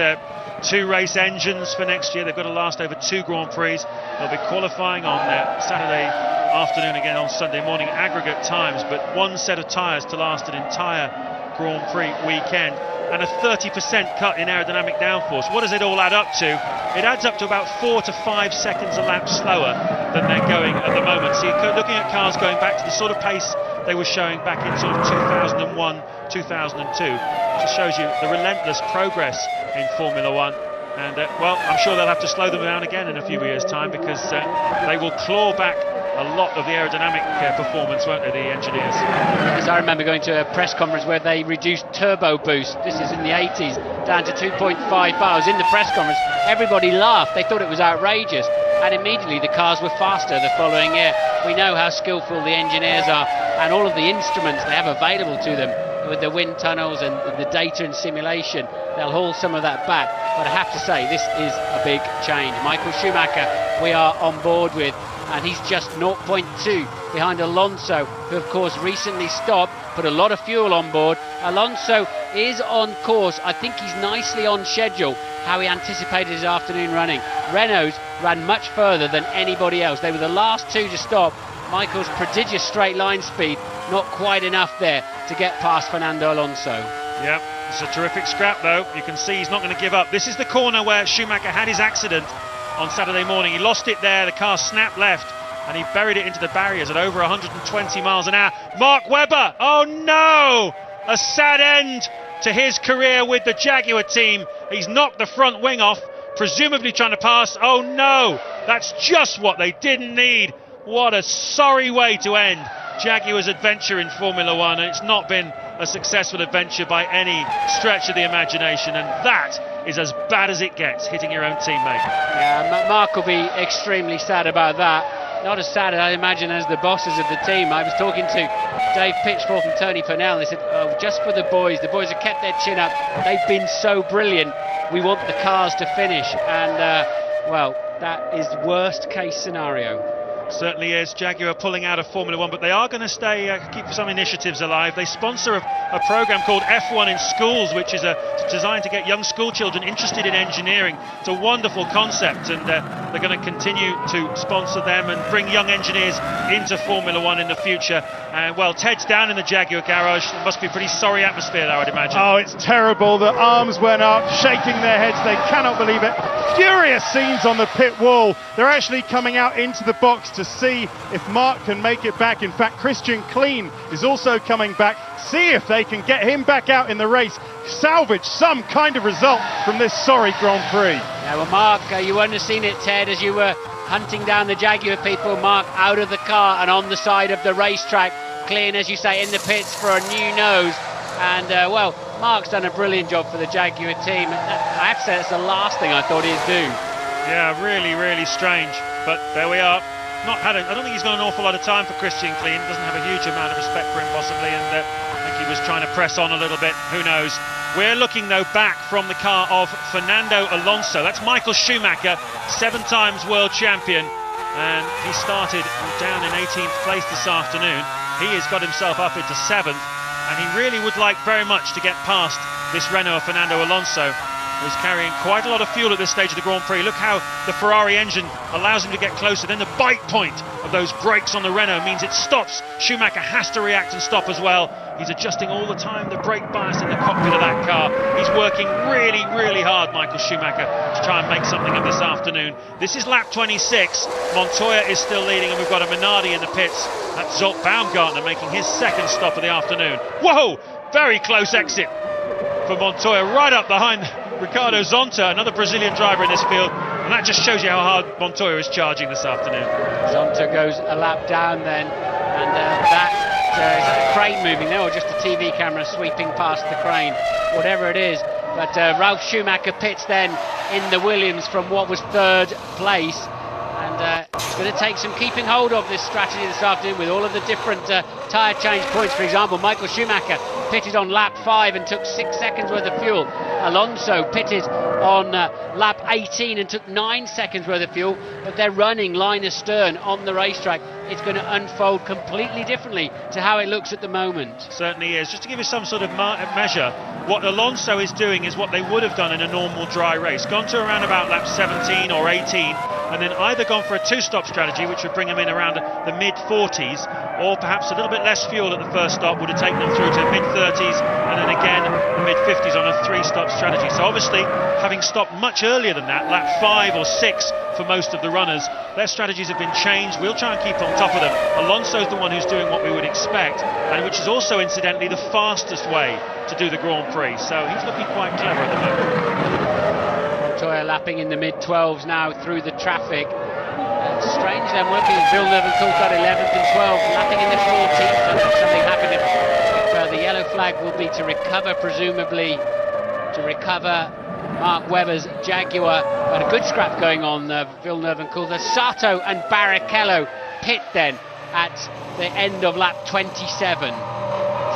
2 race engines for next year. They've got to last over 2 Grand Prix. They'll be qualifying on Saturday afternoon, again on Sunday morning, aggregate times, but 1 set of tyres to last an entire Grand Prix weekend, and a 30% cut in aerodynamic downforce. What does it all add up to? It adds up to about 4 to 5 seconds a lap slower than they're going at the moment. So you're looking at cars going back to the sort of pace they were showing back in sort of 2001, 2002. Just shows you the relentless progress in Formula One. And well, I'm sure they'll have to slow them down again in a few years' time, because they will claw back a lot of the aerodynamic performance, won't they, the engineers? Yes, I remember going to a press conference where they reduced turbo boost, this is in the 80s, down to 2.5 bars. In the press conference, everybody laughed. They thought it was outrageous. And immediately the cars were faster the following year. We know how skillful the engineers are, and all of the instruments they have available to them with the wind tunnels and the data and simulation. They'll haul some of that back. But I have to say, this is a big change. Michael Schumacher, we are on board with, and he's just 0.2 behind Alonso, who of course recently stopped, put a lot of fuel on board. Alonso is on course. I think he's nicely on schedule, how he anticipated his afternoon running. Renault's ran much further than anybody else. They were the last 2 to stop. Michael's prodigious straight line speed, not quite enough there to get past Fernando Alonso. Yep, it's a terrific scrap though. You can see he's not going to give up. This is the corner where Schumacher had his accident on Saturday morning. He lost it there, the car snapped left, and he buried it into the barriers at over 120 miles an hour. Mark Webber, oh no! A sad end to his career with the Jaguar team. He's knocked the front wing off, presumably trying to pass. Oh no! That's just what they didn't need. What a sorry way to end Jaguar's adventure in Formula One, and it's not been a successful adventure by any stretch of the imagination, and that is as bad as it gets, hitting your own teammate. Yeah, Mark will be extremely sad about that. Not as sad, I imagine, as the bosses of the team. I was talking to Dave Pitchfork and Tony Purnell. They said, oh, just for the boys have kept their chin up. They've been so brilliant. We want the cars to finish, and well, that is worst case scenario. Certainly is. Jaguar pulling out of Formula One, but they are going to stay, keep some initiatives alive. They sponsor a program called F1 in Schools, which is designed to get young school children interested in engineering. It's a wonderful concept, and they're going to continue to sponsor them and bring young engineers into Formula One in the future. Well, Ted's down in the Jaguar garage. It must be a pretty sorry atmosphere there, I would imagine. Oh, it's terrible. The arms went up, shaking their heads. They cannot believe it. Furious scenes on the pit wall. They're actually coming out into the box to see if Mark can make it back. In fact, Christian Klein is also coming back. See if they can get him back out in the race, salvage some kind of result from this sorry Grand Prix. Yeah, well, Mark, you wouldn't have seen it, Ted, as you were hunting down the Jaguar people. Mark out of the car and on the side of the racetrack. Klein, as you say, in the pits for a new nose. And well, Mark's done a brilliant job for the Jaguar team. I have to say that's the last thing I thought he'd do. Yeah, really, really strange. But there we are. I don't think he's got an awful lot of time for Christian Klein. Doesn't have a huge amount of respect for him possibly, and I think he was trying to press on a little bit. Who knows? We're looking though back from the car of Fernando Alonso. That's Michael Schumacher, 7 times world champion, and he started down in 18th place this afternoon. He has got himself up into 7th. And he really would like very much to get past this Renault of Fernando Alonso, who's carrying quite a lot of fuel at this stage of the Grand Prix. Look how the Ferrari engine allows him to get closer. Then the bite point of those brakes on the Renault means it stops. Schumacher has to react and stop as well. He's adjusting all the time the brake bias in the cockpit of that car. He's working really, really hard, Michael Schumacher, to try and make something of this afternoon. This is lap 26. Montoya is still leading, and we've got a Minardi in the pits. That's Zolt Baumgartner making his 2nd stop of the afternoon. Whoa! Very close exit for Montoya, right up behind Ricardo Zonta, another Brazilian driver in this field. And that just shows you how hard Montoya is charging this afternoon. Zonta goes a lap down then, and is that a crane moving there, or just a TV camera sweeping past the crane? Whatever it is. But Ralf Schumacher pits then in the Williams from what was 3rd place. And it's going to take some keeping hold of this strategy this afternoon with all of the different tyre change points. For example, Michael Schumacher pitted on lap 5 and took 6 seconds worth of fuel. Alonso pitted on lap 18 and took 9 seconds worth of fuel, but they're running line astern on the racetrack. It's going to unfold completely differently to how it looks at the moment. Certainly is. Just to give you some sort of measure, what Alonso is doing is what they would have done in a normal dry race. Gone to around about lap 17 or 18, and then either gone for a 2-stop strategy, which would bring them in around the mid-40s, or perhaps a little bit less fuel at the first stop would have taken them through to mid-30s, and then again the mid-50s on a 3-stop strategy. So obviously, having stopped much earlier than that, lap 5 or 6 for most of the runners, their strategies have been changed. We'll try and keep on top of them. Alonso's the one who's doing what we would expect, and which is also incidentally the fastest way to do the Grand Prix. So he's looking quite clever at the moment. Montoya lapping in the mid-12s now through the traffic. Strange then, working with Villeneuve and Coulthard 11th and 12th, lapping in the 14th. Unless something happened, if the yellow flag will be to recover, presumably to recover Mark Webber's Jaguar. But a good scrap going on, Villeneuve and Coulthard. Sato and Barrichello pit then at the end of lap 27.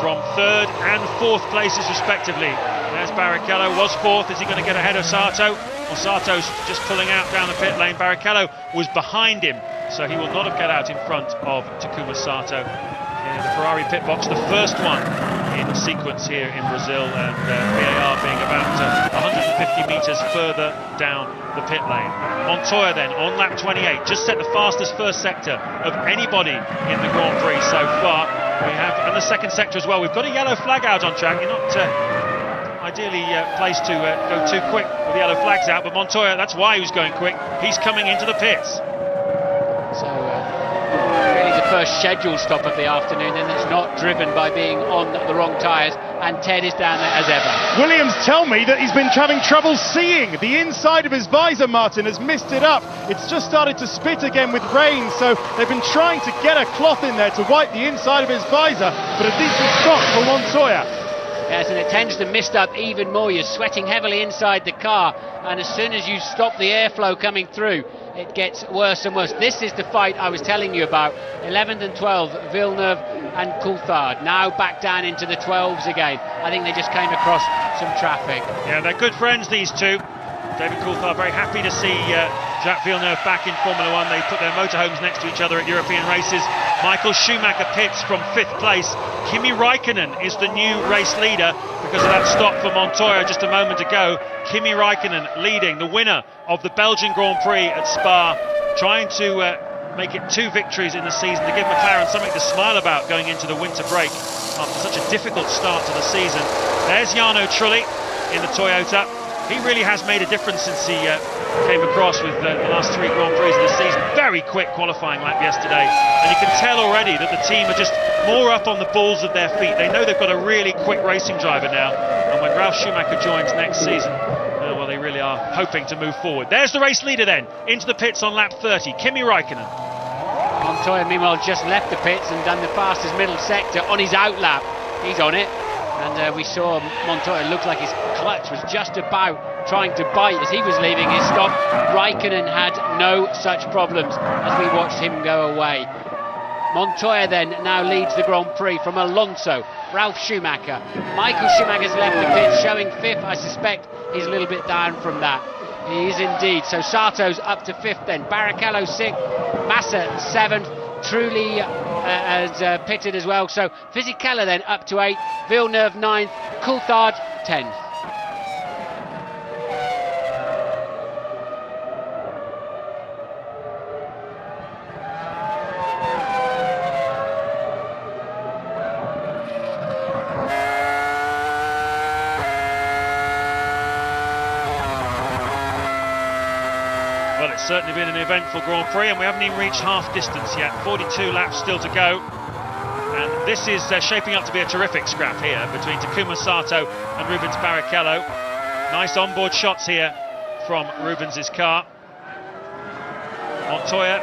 From 3rd and 4th places respectively. There's Barrichello, was 4th. Is he going to get ahead of Sato? Well, Sato's just pulling out down the pit lane. Barrichello was behind him, so he will not have got out in front of Takuma Sato. In the Ferrari pit box, the first one in sequence here in Brazil, and VAR being about 150 metres further down the pit lane. Montoya then on lap 28 just set the fastest first sector of anybody in the Grand Prix so far. We have, and the second sector as well. We've got a yellow flag out on track. You're not ideally placed to go too quick with the yellow flags out, but Montoya, that's why he was going quick. He's coming into the pits. So really the first scheduled stop of the afternoon, and it's not driven by being on the wrong tyres, and Ted is down there as ever. Williams tell me that he's been having trouble seeing. The inside of his visor, Martin, has missed it up. It's just started to spit again with rain, so they've been trying to get a cloth in there to wipe the inside of his visor, but a decent stop for Montoya. Yes, and it tends to mist up even more. You're sweating heavily inside the car, and as soon as you stop the airflow coming through, it gets worse and worse. This is the fight I was telling you about. 11th and 12th, Villeneuve and Coulthard. Now back down into the 12s again. I think they just came across some traffic. Yeah, they're good friends, these two. David Coulthard very happy to see Jacques Villeneuve back in Formula 1. They put their motorhomes next to each other at European races. Michael Schumacher pits from 5th place. Kimi Raikkonen is the new race leader because of that stop for Montoya just a moment ago. Kimi Raikkonen leading, the winner of the Belgian Grand Prix at Spa, trying to make it 2 victories in the season to give McLaren something to smile about going into the winter break after such a difficult start to the season. There's Jarno Trulli in the Toyota. He really has made a difference since he came across with the last 3 Grand Prix of the season. Very quick qualifying lap yesterday, and you can tell already that the team are just more up on the balls of their feet. They know they've got a really quick racing driver now, and when Ralf Schumacher joins next season, well, they really are hoping to move forward. There's the race leader then, into the pits on lap 30, Kimi Raikkonen. Montoya meanwhile just left the pits and done the fastest middle sector on his out lap. He's on it. And we saw Montoya looked like his clutch was just about trying to bite as he was leaving his stop. Raikkonen had no such problems as we watched him go away. Montoya then now leads the Grand Prix from Alonso, Ralf Schumacher. Michael Schumacher's left the pit, showing 5th. I suspect he's a little bit down from that. He is indeed. So Sato's up to 5th then. Barrichello 6th, Massa 7th. Trulli has pitted as well. So Fisichella then up to 8th, Villeneuve 9th, Coulthard 10th. Well, it's certainly been an eventful Grand Prix, and we haven't even reached half distance yet. 42 laps still to go, and this is shaping up to be a terrific scrap here between Takuma Sato and Rubens Barrichello. Nice onboard shots here from Rubens' car. Montoya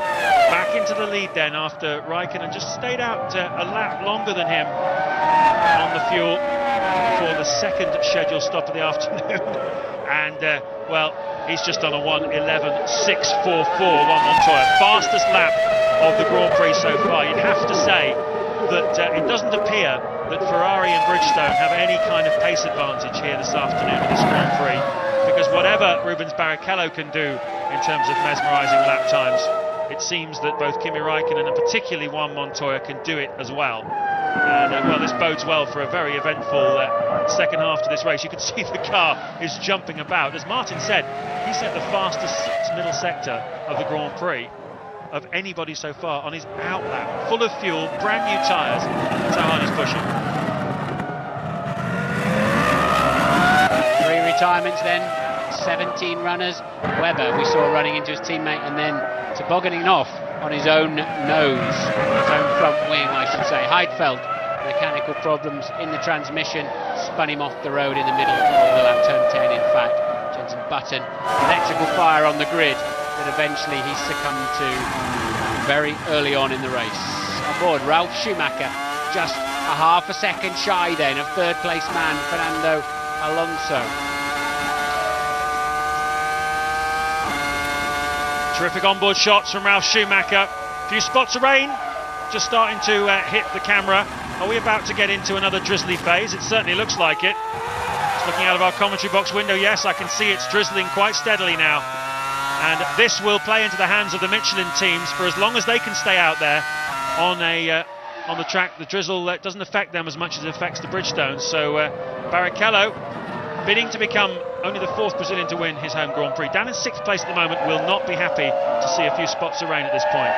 back into the lead then after Raikkonen just stayed out a lap longer than him on the fuel for the second scheduled stop of the afternoon. And well, he's just on a 1:11.644, Montoya. Fastest lap of the Grand Prix so far. You'd have to say that it doesn't appear that Ferrari and Bridgestone have any kind of pace advantage here this afternoon in this Grand Prix, because whatever Rubens Barrichello can do in terms of mesmerising lap times, it seems that both Kimi Raikkonen and particularly Juan Montoya can do it as well. And well, this bodes well for a very eventful second half to this race. You can see the car is jumping about. As Martin said, he set the fastest middle sector of the Grand Prix of anybody so far on his out lap, full of fuel, brand new tyres. That's how hard he's pushing. 3 retirements then, 17 runners. Webber we saw running into his teammate and then tobogganing off on his own nose, his own front wing I should say. Heidfeld, mechanical problems in the transmission, spun him off the road in the middle of the lap, turn 10 in fact. Jenson Button, electrical fire on the grid that eventually he succumbed to very early on in the race. On board Ralf Schumacher, just a half a second shy then of third place man Fernando Alonso. Terrific onboard shots from Ralf Schumacher. A few spots of rain just starting to hit the camera. Are we about to get into another drizzly phase? It certainly looks like it. Just looking out of our commentary box window, yes, I can see it's drizzling quite steadily now. And this will play into the hands of the Michelin teams for as long as they can stay out there on the track. The drizzle doesn't affect them as much as it affects the Bridgestone. So Barrichello bidding to become only the 4th Brazilian to win his home Grand Prix. Down in 6th place at the moment, will not be happy to see a few spots of rain at this point.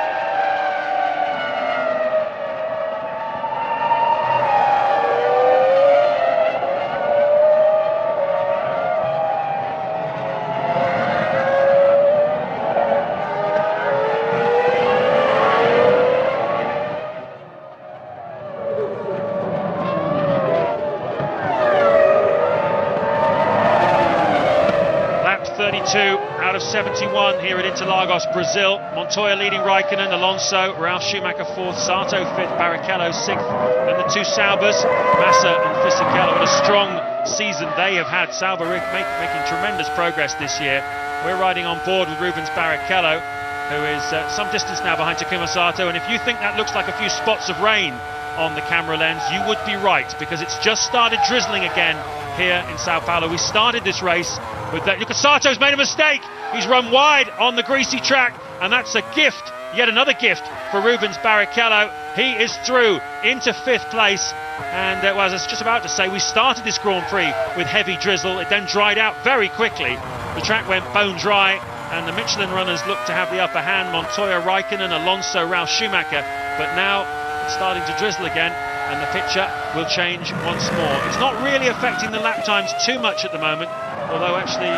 Out of 71 here at Interlagos, Brazil. Montoya leading Raikkonen, Alonso, Ralf Schumacher 4th, Sato 5th, Barrichello 6th, and the two Saubers, Massa and Fisichella. What a strong season they have had. Sauber making tremendous progress this year. We're riding on board with Rubens Barrichello, who is some distance now behind Takuma Sato, and if you think that looks like a few spots of rain on the camera lens, you would be right, because it's just started drizzling again here in Sao Paulo. We started this race with that. Look, Sato's made a mistake. He's run wide on the greasy track, and that's a gift, yet another gift for Rubens Barrichello. He is through into 5th place. And well, as I was just about to say, we started this Grand Prix with heavy drizzle. It then dried out very quickly. The track went bone dry, and the Michelin runners looked to have the upper hand. Montoya, Raikkonen, Alonso, Ralf Schumacher. But now it's starting to drizzle again, and the picture will change once more. It's not really affecting the lap times too much at the moment, although actually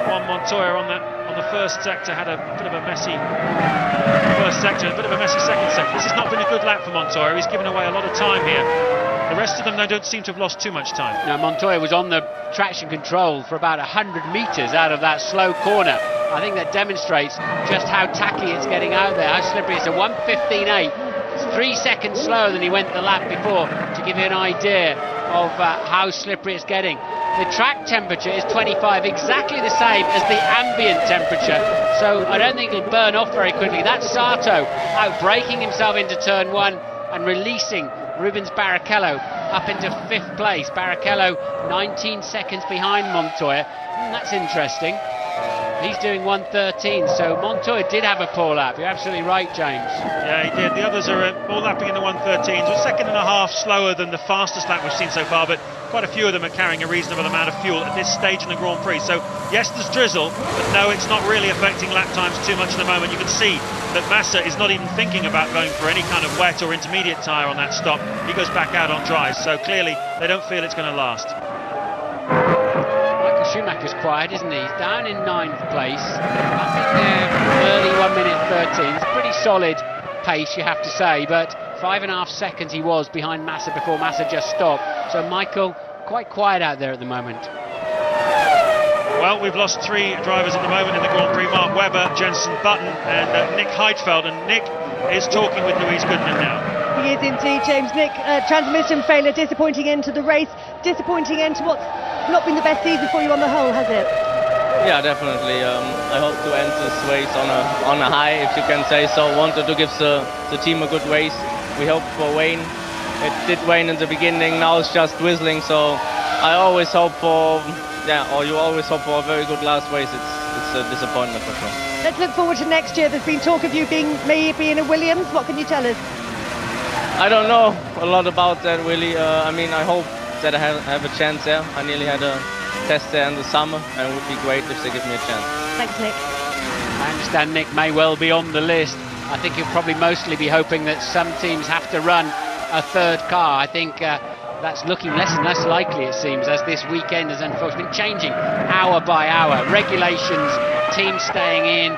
Juan Montoya on the first sector had a bit of a messy first sector, a bit of a messy second sector. This has not been a good lap for Montoya. He's given away a lot of time here. The rest of them, though, don't seem to have lost too much time. Now, Montoya was on the traction control for about 100 metres out of that slow corner. I think that demonstrates just how tacky it's getting out there, how slippery. It's a 1:15.8. It's 3 seconds slower than he went the lap before, to give you an idea of how slippery it's getting. The track temperature is 25, exactly the same as the ambient temperature, so I don't think it'll burn off very quickly. That's Sato out braking himself into turn 1 and releasing Rubens Barrichello up into 5th place. Barrichello 19 seconds behind Montoya. That's interesting. He's doing 1:13, so Montoya did have a poor lap. You're absolutely right, James. Yeah, he did. The others are all lapping in the 1:13s. A second and a half slower than the fastest lap we've seen so far, but quite a few of them are carrying a reasonable amount of fuel at this stage in the Grand Prix. So yes, there's drizzle, but no, it's not really affecting lap times too much at the moment. You can see that Massa is not even thinking about going for any kind of wet or intermediate tyre on that stop. He goes back out on dry, so clearly they don't feel it's going to last. Schumacher's quiet, isn't he? He's down in 9th place, up in there early 1:13. It's pretty solid pace, you have to say, but 5.5 seconds he was behind Massa before Massa just stopped. So Michael, quite quiet out there at the moment. Well, we've lost 3 drivers at the moment in the Grand Prix: Mark Webber, Jenson Button and Nick Heidfeld, and Nick is talking with Louise Goodman now. He is indeed, James. Nick, transmission failure, disappointing end to the race, disappointing end to what's not been the best season for you on the whole, has it? Yeah, definitely. I hope to end this race on a high, if you can say so. Wanted to give the team a good race. We hoped for rain. It did rain in the beginning, now it's just drizzling, so I always hope for, you always hope for a very good last race. It's a disappointment for sure. Let's look forward to next year. There's been talk of you maybe in a Williams. What can you tell us? I don't know a lot about that really. I mean, I hope that I have a chance there. I nearly had a test there in the summer, and it would be great if they give me a chance. Thanks, Nick. I understand Nick may well be on the list. I think he'll probably mostly be hoping that some teams have to run a 3rd car. I think that's looking less and less likely, it seems, as this weekend has unfortunately been changing hour by hour. Regulations, teams staying in,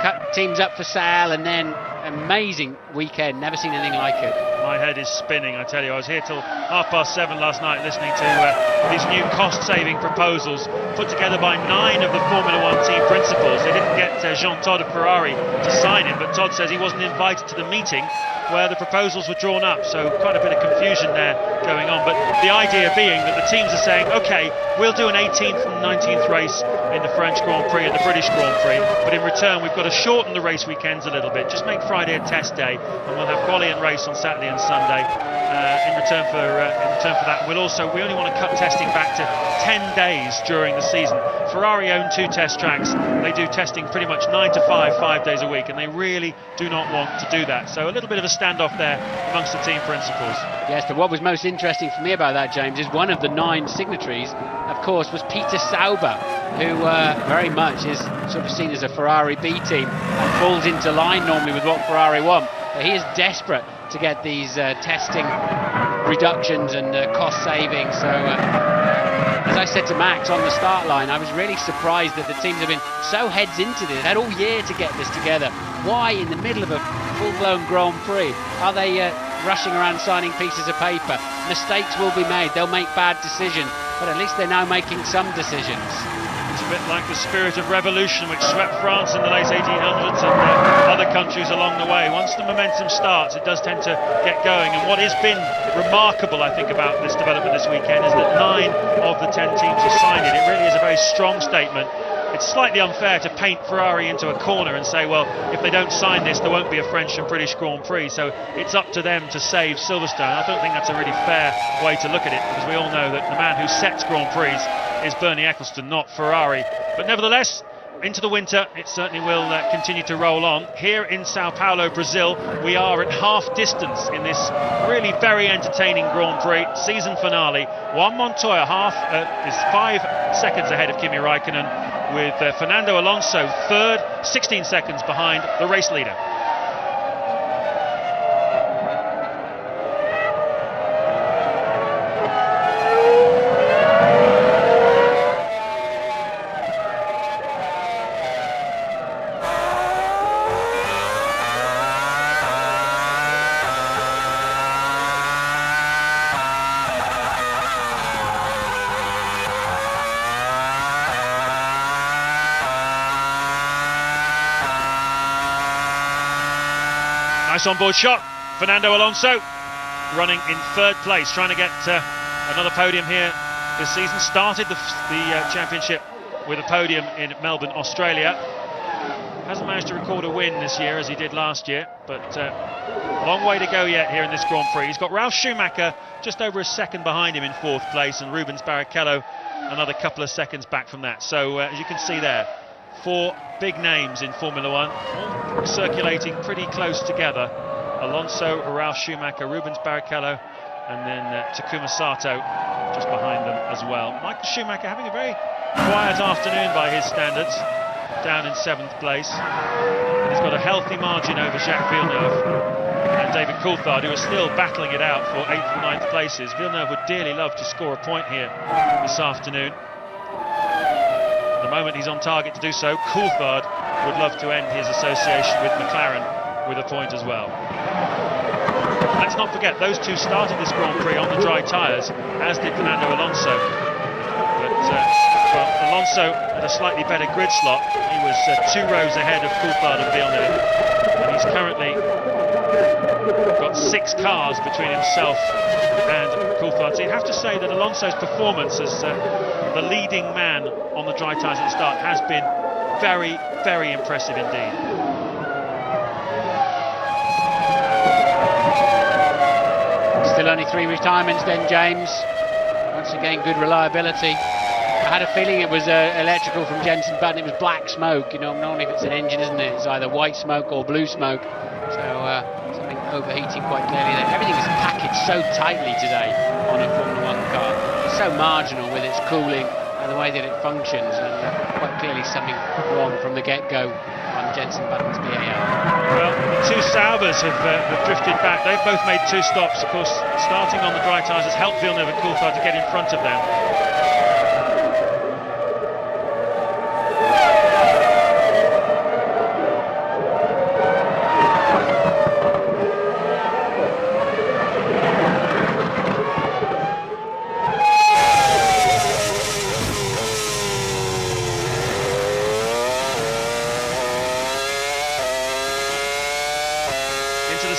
cut teams up for sale, and then amazing weekend. Never seen anything like it. My head is spinning, I tell you. I was here till 7:30 last night listening to these new cost-saving proposals put together by 9 of the Formula 1 team principals. They didn't get Jean Todt of Ferrari to sign it, but Todd says he wasn't invited to the meeting where the proposals were drawn up, so quite a bit of confusion there going on. But the idea being that the teams are saying, OK, we'll do an 18th and 19th race in the French Grand Prix and the British Grand Prix, but in return we've got to shorten the race weekends a little bit. Just make Friday a test day, and we'll have quali and race on Saturday and Sunday in return for that. We only want to cut testing back to 10 days during the season. Ferrari own 2 test tracks. They do testing pretty much 9 to 5 days a week, and they really do not want to do that. So a little bit of a standoff there amongst the team principals. Yes, but what was most interesting for me about that, James, is one of the 9 signatories, of course, was Peter Sauber, who very much is sort of seen as a Ferrari B team and falls into line normally with what Ferrari want. But he is desperate to get these testing reductions and cost savings. So as I said to Max on the start line, I was really surprised that the teams have been so heads into this, had all year to get this together. Why in the middle of a full-blown Grand Prix are they rushing around signing pieces of paper? Mistakes will be made, they'll make bad decisions, but at least they're now making some decisions. It's a bit like the spirit of revolution which swept France in the late 1800s and other countries along the way. Once the momentum starts, it does tend to get going. And what has been remarkable, I think, about this development this weekend is that 9 of the 10 teams have signed it. It really is a very strong statement. It's slightly unfair to paint Ferrari into a corner and say, well, if they don't sign this, there won't be a French and British Grand Prix. So it's up to them to save Silverstone. I don't think that's a really fair way to look at it, because we all know that the man who sets Grand Prix is Bernie Ecclestone, not Ferrari. But nevertheless, into the winter, it certainly will continue to roll on. Here in Sao Paulo, Brazil, we are at half distance in this really very entertaining Grand Prix season finale. Juan Montoya is 5 seconds ahead of Kimi Raikkonen, with Fernando Alonso 3rd, 16 seconds behind the race leader. Nice on-board shot. Fernando Alonso running in 3rd place, trying to get Another podium here this season. Started the championship with a podium in Melbourne, Australia. Hasn't managed to record a win this year as he did last year, but long way to go yet here in this Grand Prix. He's got Ralf Schumacher just over a second behind him in 4th place, and Rubens Barrichello another couple of seconds back from that. So as you can see there, 4 big names in Formula 1, all circulating pretty close together. Alonso, Ralf Schumacher, Rubens Barrichello, and then Takuma Sato just behind them as well. Michael Schumacher having a very quiet afternoon by his standards, down in 7th place. And he's got a healthy margin over Jacques Villeneuve and David Coulthard, who are still battling it out for 8th and 9th places. Villeneuve would dearly love to score a point here this afternoon. At the moment he's on target to do so. Coulthard would love to end his association with McLaren with a point as well. Let's not forget, those two started this Grand Prix on the dry tyres, as did Fernando Alonso. But well, Alonso had a slightly better grid slot. He was 2 rows ahead of Coulthard and Villeneuve, and he's currently got 6 cars between himself and Coulthard. So you have to say that Alonso's performance as the leading man on the dry tyres at the start has been very, very impressive indeed. Still only 3 retirements then, James. Once again, good reliability. I had a feeling it was electrical from Jenson Button. It was black smoke. You know, normally if it's an engine, isn't it? It's either white smoke or blue smoke. So something overheating quite clearly there. Everything is packaged so tightly today on a Formula 1 car. It's so marginal with its cooling and the way that it functions, and quite clearly something wrong from the get-go on Jenson Button's BAR. Well, the 2 Saubers have drifted back. They've both made 2 stops. Of course, starting on the dry tyres has helped Villeneuve and Coulthard to get in front of them.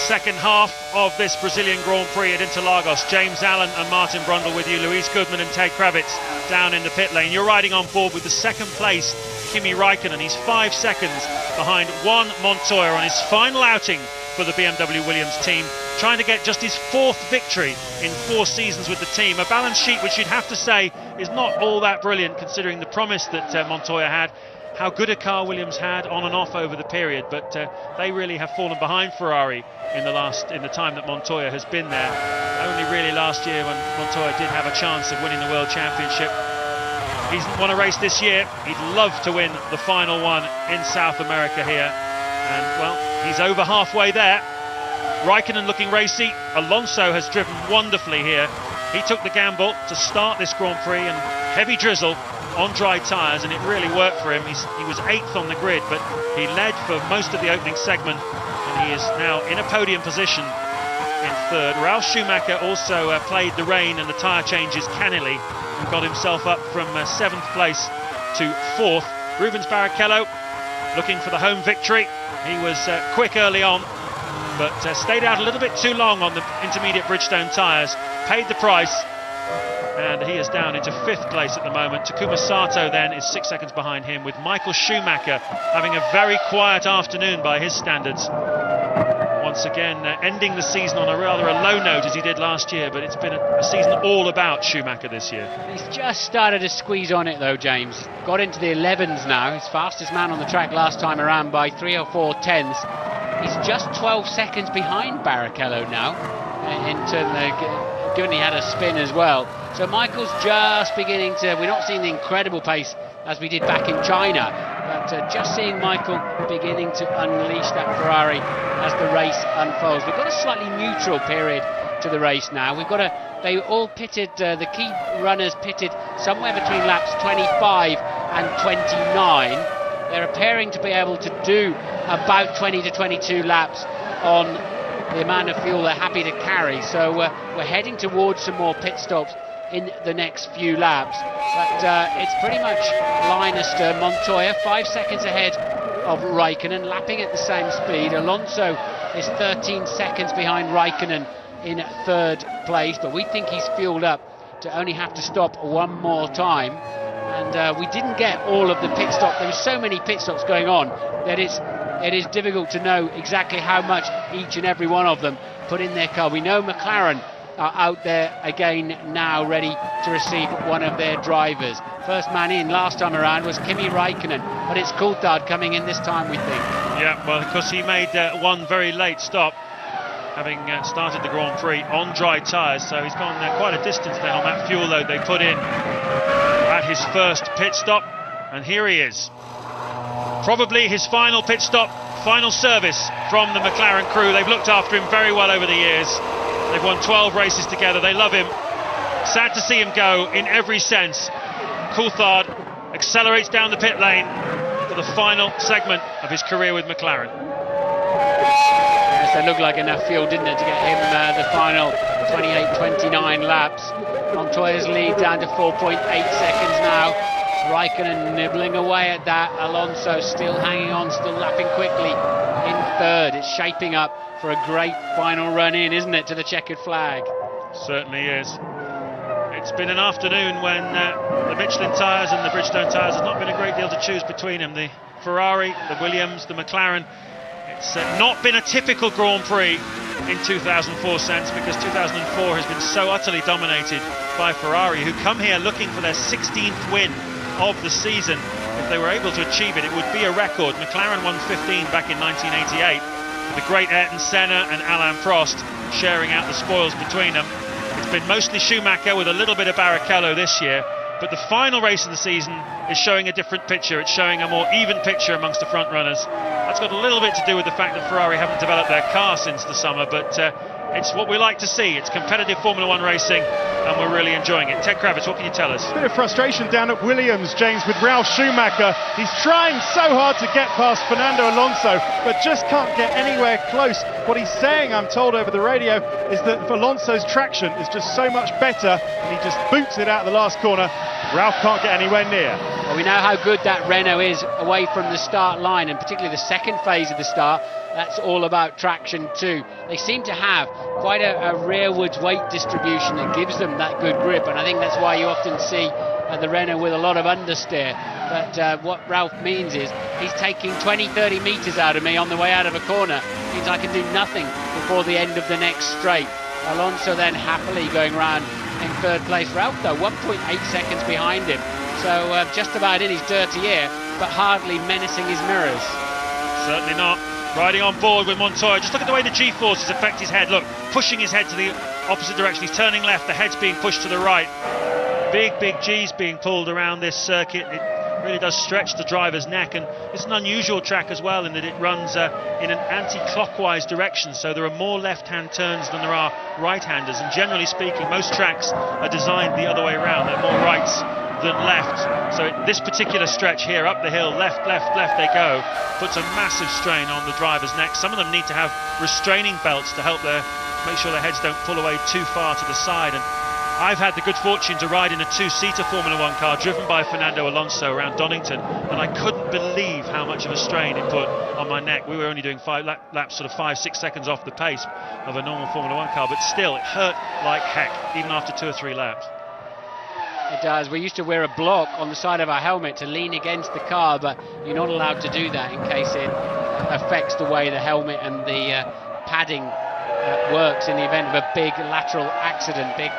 Second half of this Brazilian Grand Prix at Interlagos. James Allen and Martin Brundle with you, Luis Goodman and Ted Kravitz down in the pit lane. You're riding on board with the 2nd place Kimi Raikkonen. He's 5 seconds behind Juan Montoya on his final outing for the BMW Williams team, trying to get just his 4th victory in 4 seasons with the team. A balance sheet which you'd have to say is not all that brilliant considering the promise that Montoya had, how good a car Williams had on and off over the period, but they really have fallen behind Ferrari in the time that Montoya has been there. Only really last year when Montoya did have a chance of winning the World Championship. He's won a race this year. He'd love to win the final one in South America here, and well, he's over halfway there. Raikkonen looking racy. Alonso has driven wonderfully here. He took the gamble to start this Grand Prix and heavy drizzle on dry tyres, and it really worked for him. He was 8th on the grid, but he led for most of the opening segment, and he is now in a podium position in 3rd. Ralf Schumacher also played the rain and the tyre changes cannily and got himself up from 7th place to 4th. Rubens Barrichello looking for the home victory. He was quick early on, but stayed out a little bit too long on the intermediate Bridgestone tyres, paid the price, and he is down into 5th place at the moment. Takuma Sato then is 6 seconds behind him, with Michael Schumacher having a very quiet afternoon by his standards. Once again, ending the season on a rather a low note as he did last year, but it's been a season all about Schumacher this year. He's just started to squeeze on it though, James. Got into the 11s now. He's fastest man on the track last time around by 3 or 4 tenths. He's just 12 seconds behind Barrichello now, given he had a spin as well. So Michael's just beginning to, we're not seeing the incredible pace as we did back in China, but just seeing Michael beginning to unleash that Ferrari as the race unfolds. We've got a slightly neutral period to the race now. They all pitted, the key runners pitted somewhere between laps 25 and 29. They're appearing to be able to do about 20 to 22 laps on the amount of fuel they're happy to carry. So we're heading towards some more pit stops in the next few laps, but it's pretty much Linus to Montoya, 5 seconds ahead of Raikkonen, lapping at the same speed. Alonso is 13 seconds behind Raikkonen in 3rd place, but we think he's fueled up to only have to stop one more time. And we didn't get all of the pit stops. There were so many pit stops going on that it is difficult to know exactly how much each and every one of them put in their car. We know McLaren are out there again now, ready to receive one of their drivers. First man in last time around was Kimi Räikkönen, but it's Coulthard coming in this time, we think. Yeah, well, because he made one very late stop, having started the Grand Prix on dry tyres, so he's gone quite a distance then on that fuel load they put in at his first pit stop, and here he is. Probably his final pit stop, final service from the McLaren crew. They've looked after him very well over the years. They've won 12 races together. They love him. Sad to see him go in every sense. Coulthard accelerates down the pit lane for the final segment of his career with McLaren. Yes, that looked like enough fuel, didn't it, to get him the final 28-29 laps. Montoya's lead down to 4.8 seconds now. Räikkönen nibbling away at that. Alonso still hanging on, still lapping quickly in third. It's shaping up for a great final run in, isn't it, to the checkered flag? Certainly is. It's been an afternoon when the Michelin tyres and the Bridgestone tyres has not been a great deal to choose between them. The Ferrari, the Williams, the McLaren. It's not been a typical Grand Prix in 2004 sense, because 2004 has been so utterly dominated by Ferrari, who come here looking for their 16th win of the season. If they were able to achieve it, it would be a record. McLaren won 15 back in 1988. The great Ayrton Senna and Alain Prost sharing out the spoils between them. It's been mostly Schumacher with a little bit of Barrichello this year, but the final race of the season is showing a different picture. It's showing a more even picture amongst the front runners. That's got a little bit to do with the fact that Ferrari haven't developed their car since the summer, but it's what we like to see. It's competitive Formula One racing, and we're really enjoying it. Ted Kravitz, what can you tell us? Bit of frustration down at Williams, James, with Ralf Schumacher. He's trying so hard to get past Fernando Alonso, but just can't get anywhere close. What he's saying, I'm told over the radio, is that Alonso's traction is just so much better, and he just boots it out of the last corner. Ralf can't get anywhere near. Well, we know how good that Renault is away from the start line, and particularly the second phase of the start. That's all about traction too. They seem to have quite a rearwards weight distribution that gives them that good grip, and I think that's why you often see the Renault with a lot of understeer. But what Ralf means is he's taking 20-30 metres out of me on the way out of a corner. It means I can do nothing before the end of the next straight. Alonso then happily going round in third place. Ralf though 1.8 seconds behind him, so just about in his dirty air, but hardly menacing his mirrors. Certainly not. Riding on board with Montoya. Just look at the way the G-forces affect his head. Look, pushing his head to the opposite direction. He's turning left, the head's being pushed to the right. Big G's being pulled around this circuit. It really does stretch the driver's neck, and it's an unusual track as well in that it runs in an anti-clockwise direction, so there are more left-hand turns than there are right-handers, and generally speaking most tracks are designed the other way around. They're more rights than left. So this particular stretch here up the hill, left they go, puts a massive strain on the driver's neck. Some of them need to have restraining belts to help make sure their heads don't pull away too far to the side. And I've had the good fortune to ride in a two-seater Formula One car driven by Fernando Alonso around Donington, and I couldn't believe how much of a strain it put on my neck. We were only doing 5 laps, sort of 5-6 seconds off the pace of a normal Formula One car, but still it hurt like heck, even after 2 or 3 laps. It does. We used to wear a block on the side of our helmet to lean against the car, but you're not allowed to do that in case it affects the way the helmet and the padding works in the event of a big lateral accident, big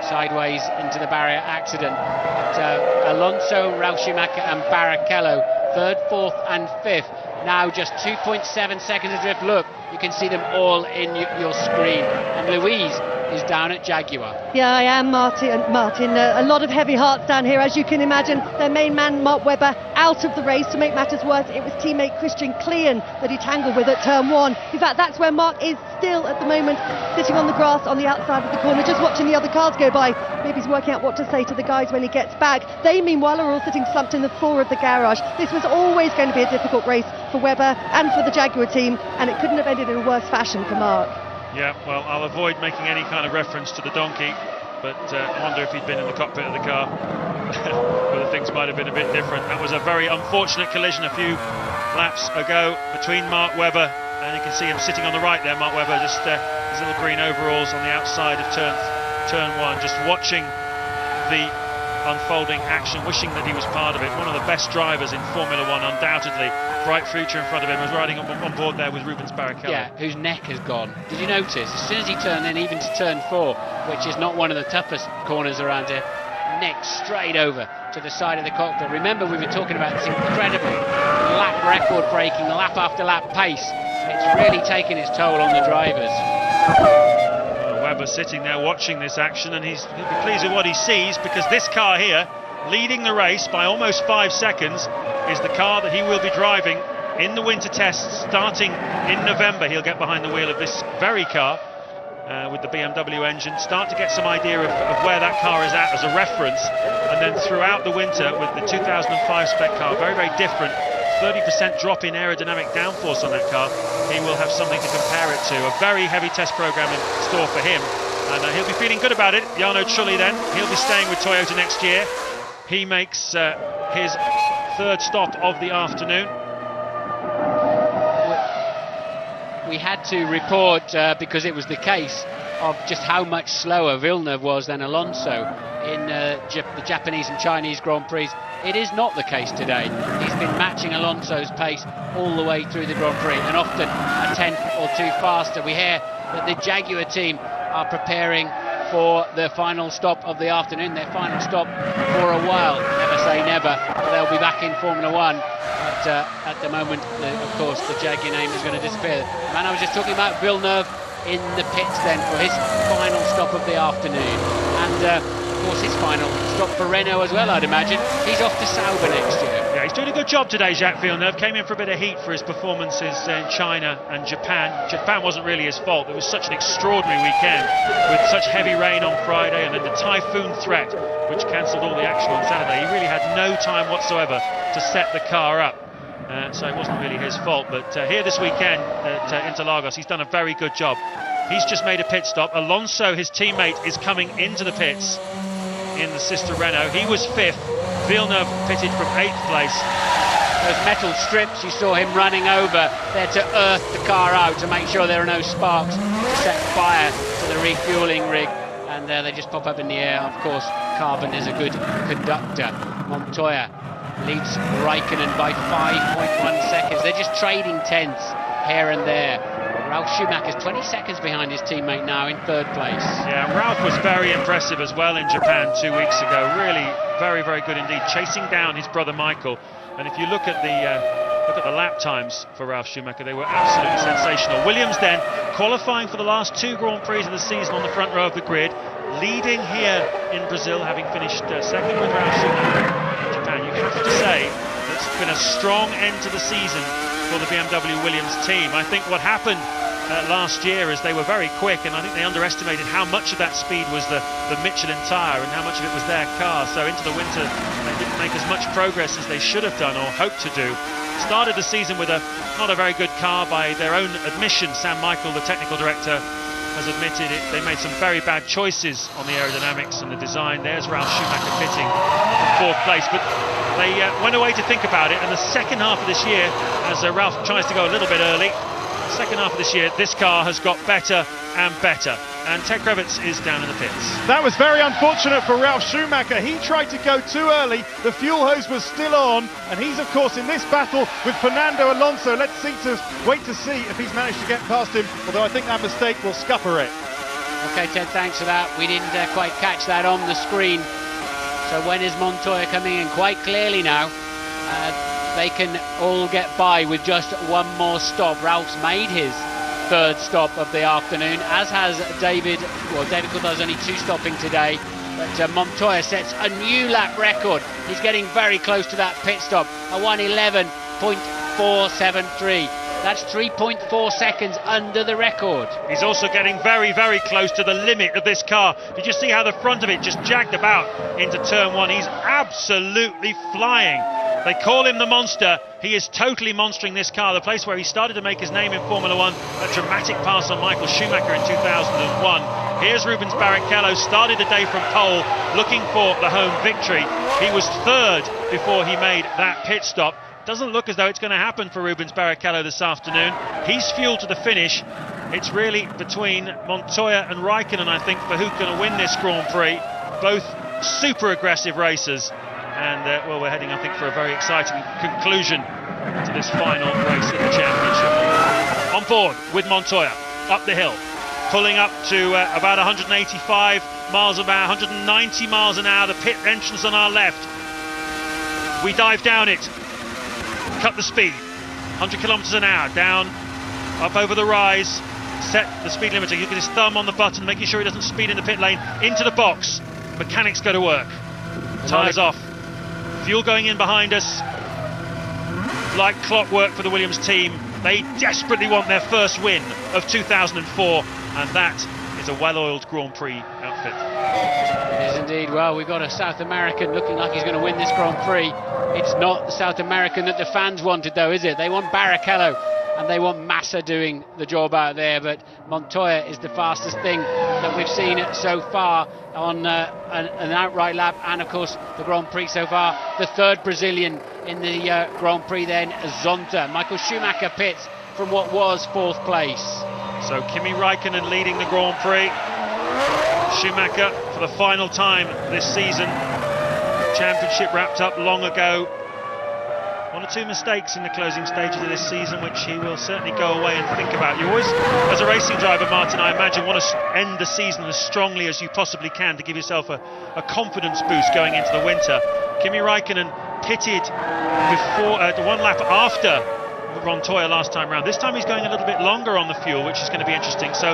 sideways into the barrier accident. But Alonso, Ralf Schumacher and Barrichello, 3rd, 4th and 5th, now just 2.7 seconds adrift. Look, you can see them all in your screen, and Louise is down at Jaguar. Yeah, I am, Martin. A lot of heavy hearts down here, as you can imagine. Their main man, Mark Webber, out of the race. To make matters worse, it was teammate Christian Klein that he tangled with at turn 1. In fact, that's where Mark is still at the moment, sitting on the grass on the outside of the corner, just watching the other cars go by. Maybe he's working out what to say to the guys when he gets back. They, meanwhile, are all sitting slumped in the floor of the garage. This was always going to be a difficult race for Webber and for the Jaguar team, and it couldn't have ended in a worse fashion for Mark. Yeah, well, I'll avoid making any kind of reference to the donkey, but I wonder if he'd been in the cockpit of the car, whether things might have been a bit different. That was a very unfortunate collision a few laps ago between Mark Webber, and you can see him sitting on the right there, Mark Webber, just his little green overalls on the outside of turn 1, just watching the unfolding action, wishing that he was part of it. One of the best drivers in Formula One, undoubtedly. Bright future in front of him. Was riding on board there with Rubens Barrichello. Yeah, whose neck has gone. Did you notice? As soon as he turned in, even to turn 4, which is not one of the toughest corners around here, neck straight over to the side of the cockpit. Remember, we were talking about this incredible lap record breaking, lap after lap pace. It's really taken its toll on the drivers. Webber sitting there watching this action, and he'll be pleased with what he sees, because this car here, leading the race by almost 5 seconds, is the car that he will be driving in the winter tests starting in November. He'll get behind the wheel of this very car with the BMW engine, start to get some idea of where that car is at as a reference, and then throughout the winter with the 2005 spec car, very, very different, 30% drop in aerodynamic downforce on that car. He will have something to compare it to. A very heavy test program in store for him, and he'll be feeling good about it. Jarno Trulli then, he'll be staying with Toyota next year. He makes his 3rd stop of the afternoon. We had to report, because it was the case, of just how much slower Villeneuve was than Alonso in the Japanese and Chinese Grand Prix. It is not the case today. He's been matching Alonso's pace all the way through the Grand Prix, and often a tenth or two faster. We hear that the Jaguar team are preparing for the final stop of the afternoon, their final stop for a while. Never say never, but they'll be back in Formula One. But at the moment, of course, the Jaguar name is going to disappear. And I was just talking about Villeneuve in the pits then for his final stop of the afternoon. And of course, his final stop for Renault as well, I'd imagine. He's off to Sauber next year. Yeah, he's doing a good job today, Jacques Villeneuve. Came in for a bit of heat for his performances in China and Japan. Japan wasn't really his fault. It was such an extraordinary weekend with such heavy rain on Friday, and then the typhoon threat, which cancelled all the action on Saturday. He really had no time whatsoever to set the car up. So it wasn't really his fault. But here this weekend at Interlagos, he's done a very good job. He's just made a pit stop. Alonso, his teammate, is coming into the pits in the sister Renault. He was 5th. Villeneuve pitted from 8th place. Those metal strips, you saw him running over there to earth the car out to make sure there are no sparks to set fire to the refueling rig, and they just pop up in the air. Of course, carbon is a good conductor. Montoya leads Raikkonen by 5.1 seconds. They're just trading tenths here and there. Ralf Schumacher's 20 seconds behind his teammate now in 3rd place. Yeah, Ralf was very impressive as well in Japan 2 weeks ago. Really very, very good indeed, chasing down his brother Michael. And if you look at the lap times for Ralf Schumacher, they were absolutely sensational. Williams then qualifying for the last 2 Grand Prix of the season on the front row of the grid, leading here in Brazil, having finished 2nd with Ralf Schumacher in Japan. You have to say it's been a strong end to the season for the BMW Williams team. I think what happened last year is they were very quick, and I think they underestimated how much of that speed was the Michelin tyre and how much of it was their car. So into the winter they didn't make as much progress as they should have done or hoped to do. Started the season with not a very good car by their own admission. Sam Michael, the technical director, has admitted it. They made some very bad choices on the aerodynamics and the design. There's Ralf Schumacher pitting in 4th place, but they went away to think about it, and the second half of this year, as Ralf tries to go a little bit early, second half of this year, this car has got better and better, and Ted Kravitz is down in the pits. That was very unfortunate for Ralf Schumacher. He tried to go too early, the fuel hose was still on, and he's of course in this battle with Fernando Alonso. Let's wait to see if he's managed to get past him, although I think that mistake will scupper it. Okay, Ted, thanks for that. We didn't quite catch that on the screen. So when is Montoya coming in? Quite clearly now. They can all get by with just one more stop. Ralph's made his 3rd stop of the afternoon, as has David. Well, David Coulthard's only 2 stopping today, but Montoya sets a new lap record. He's getting very close to that pit stop, a 1:11.473. That's 3.4 seconds under the record. He's also getting very, very close to the limit of this car. Did you see how the front of it just jagged about into turn 1? He's absolutely flying. They call him the monster. He is totally monstering this car. The place where he started to make his name in Formula One, a dramatic pass on Michael Schumacher in 2001. Here's Rubens Barrichello, started the day from pole, looking for the home victory. He was 3rd before he made that pit stop. Doesn't look as though it's going to happen for Rubens Barrichello this afternoon. He's fueled to the finish. It's really between Montoya and Raikkonen, I think, for who's going to win this Grand Prix. Both super aggressive racers. And well, we're heading, I think, for a very exciting conclusion to this final race in the championship. On board with Montoya, up the hill, pulling up to about 185 miles an hour, 190 miles an hour, the pit entrance on our left. We dive down it, cut the speed, 100 kilometers an hour, down, up over the rise, set the speed limiter, you get his thumb on the button, making sure he doesn't speed in the pit lane, into the box, mechanics go to work, tyres off, fuel going in behind us, like clockwork for the Williams team. They desperately want their first win of 2004, and that is a well-oiled Grand Prix outfit. It is indeed. Well, we've got a South American looking like he's going to win this Grand Prix. It's not the South American that the fans wanted, though, is it? They want Barrichello, and they want Massa doing the job out there, but Montoya is the fastest thing that we've seen so far on an outright lap, and of course the Grand Prix so far. The third Brazilian in the Grand Prix then, Zonta. Michael Schumacher pits from what was 4th place. So Kimi Räikkönen leading the Grand Prix. Schumacher for the final time this season. Championship wrapped up long ago. 1 or 2 mistakes in the closing stages of this season, which he will certainly go away and think about. You always, as a racing driver, Martin, I imagine, want to end the season as strongly as you possibly can to give yourself a confidence boost going into the winter. Kimi Räikkönen pitted before, 1 lap after Montoya last time round. This time he's going a little bit longer on the fuel, which is going to be interesting. So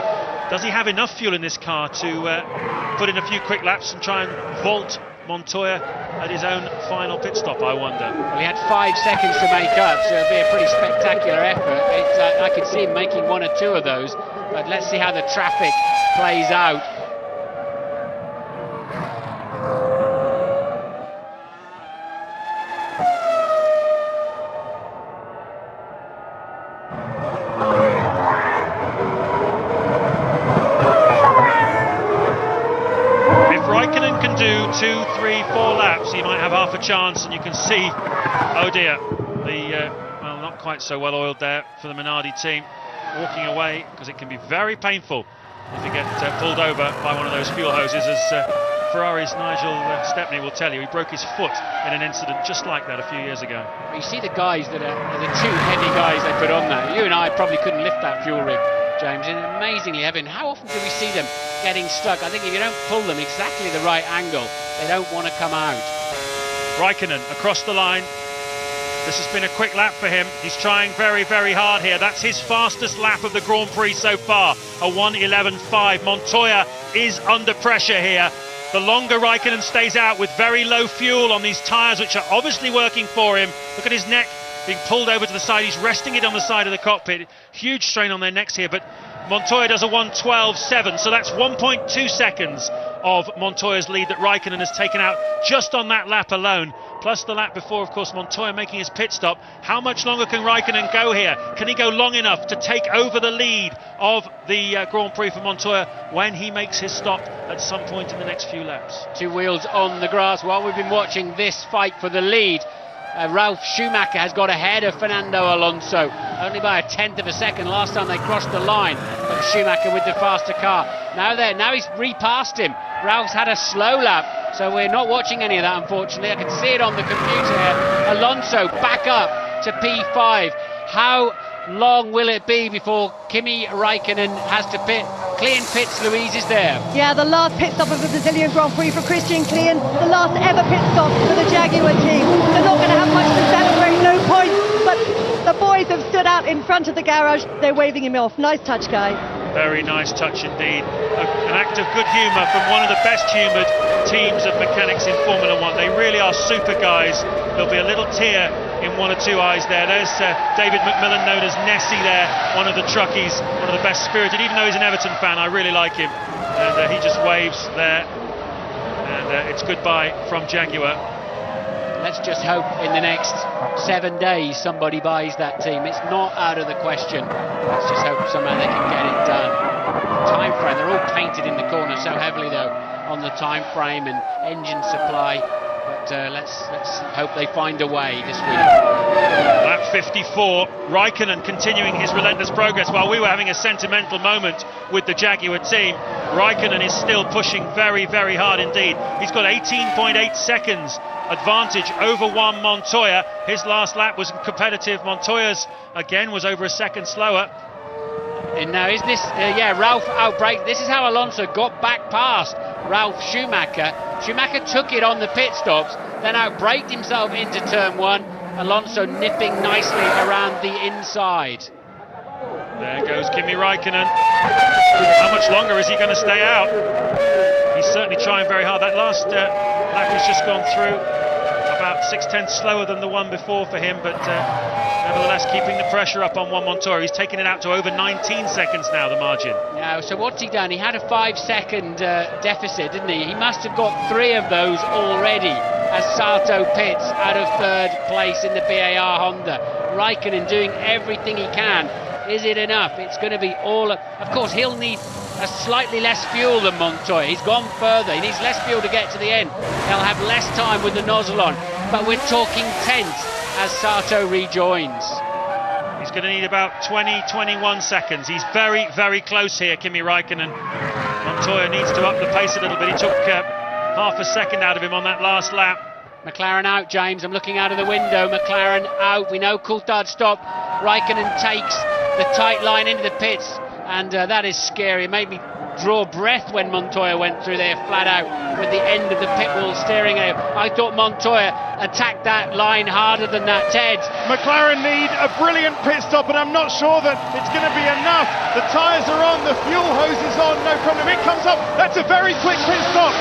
does he have enough fuel in this car to put in a few quick laps and try and vault Montoya at his own final pit stop, I wonder? Well, he had 5 seconds to make up, so it'll be a pretty spectacular effort. I could see him making 1 or 2 of those, but let's see how the traffic plays out. Do 2, 3, 4 laps, he might have half a chance, and you can see, oh dear, the well, not quite so well oiled there for the Minardi team, walking away, because it can be very painful if you get pulled over by one of those fuel hoses, as Ferrari's Nigel Stepney will tell you. He broke his foot in an incident just like that a few years ago. You see the guys that are the 2 heavy guys they put on there. You and I probably couldn't lift that fuel rig, James, and amazingly heavy. And how often do we see them getting stuck? I think if you don't pull them exactly the right angle, they don't want to come out. Räikkönen across the line. This has been a quick lap for him. He's trying very, very hard here. That's his fastest lap of the Grand Prix so far, a 1:11.5. Montoya is under pressure here. The longer Räikkönen stays out with very low fuel on these tyres, which are obviously working for him. Look at his neck being pulled over to the side. He's resting it on the side of the cockpit. Huge strain on their necks here, but Montoya does a 1:12.7, so that's 1.2 seconds of Montoya's lead that Räikkönen has taken out just on that lap alone. Plus the lap before, of course, Montoya making his pit stop. How much longer can Räikkönen go here? Can he go long enough to take over the lead of the Grand Prix for Montoya when he makes his stop at some point in the next few laps? 2 wheels on the grass while we've been watching this fight for the lead. Ralf Schumacher has got ahead of Fernando Alonso, only by 1/10 of a second last time they crossed the line, but Schumacher with the faster car. Now he's repassed him. Ralph's had a slow lap, so we're not watching any of that, unfortunately. I can see it on the computer here. Alonso back up to P5. How long will it be before Kimi Räikkönen has to pit? Klein pits, Louise, is there. Yeah, the last pit stop of the Brazilian Grand Prix for Christian Klein, the last ever pit stop for the Jaguar team. They're not going to have much to celebrate, no points, but the boys have stood out in front of the garage. They're waving him off. Nice touch, guy. Very nice touch indeed. An act of good humour from one of the best humoured teams of mechanics in Formula 1. They really are super guys. There'll be a little tear in 1 or 2 eyes there. There's David McMillan, known as Nessie there, one of the truckies, one of the best spirited. Even though he's an Everton fan, I really like him. And he just waves there. And it's goodbye from Jaguar. Let's just hope in the next 7 days somebody buys that team. It's not out of the question. Let's just hope somehow they can get it done. Time frame, they're all painted in the corner so heavily though on the time frame and engine supply. but let's hope they find a way this week. Lap 54, Raikkonen continuing his relentless progress. While we were having a sentimental moment with the Jaguar team, Raikkonen is still pushing very, very hard indeed. He's got 18.8 seconds advantage over Juan Montoya. His last lap was competitive. Montoya's again was over a second slower. And now is this, Ralf outbraked. This is how Alonso got back past Ralf Schumacher. Schumacher took it on the pit stops, then outbraked himself into turn one. Alonso nipping nicely around the inside. There goes Kimi Raikkonen. How much longer is he going to stay out? He's certainly trying very hard. That last lap has just gone through about 6/10 slower than the one before for him, but nevertheless keeping the pressure up on Juan Montoya. He's taken it out to over 19 seconds now, the margin. Yeah, so what's he done? He had a 5-second deficit, didn't he? He must have got 3 of those already as Sato pits out of 3rd place in the BAR Honda. Raikkonen doing everything he can. Is it enough? It's going to be all... Of course, he'll need a slightly less fuel than Montoya. He's gone further. He needs less fuel to get to the end. He'll have less time with the nozzle on. But we're talking tenths as Sato rejoins. He's going to need about 20-21 seconds. He's very, very close here, Kimi Raikkonen. Montoya needs to up the pace a little bit. He took half a second out of him on that last lap. McLaren out, James. I'm looking out of the window. McLaren out. We know Coulthard stopped. Raikkonen takes the tight line into the pits, and that is scary. It made me draw breath when Montoya went through there flat out with the end of the pit wall steering out. I thought Montoya attacked that line harder than that, Ted. McLaren need a brilliant pit stop, and I'm not sure that it's going to be enough. The tyres are on, the fuel hose is on, no problem. It comes up. That's a very quick pit stop.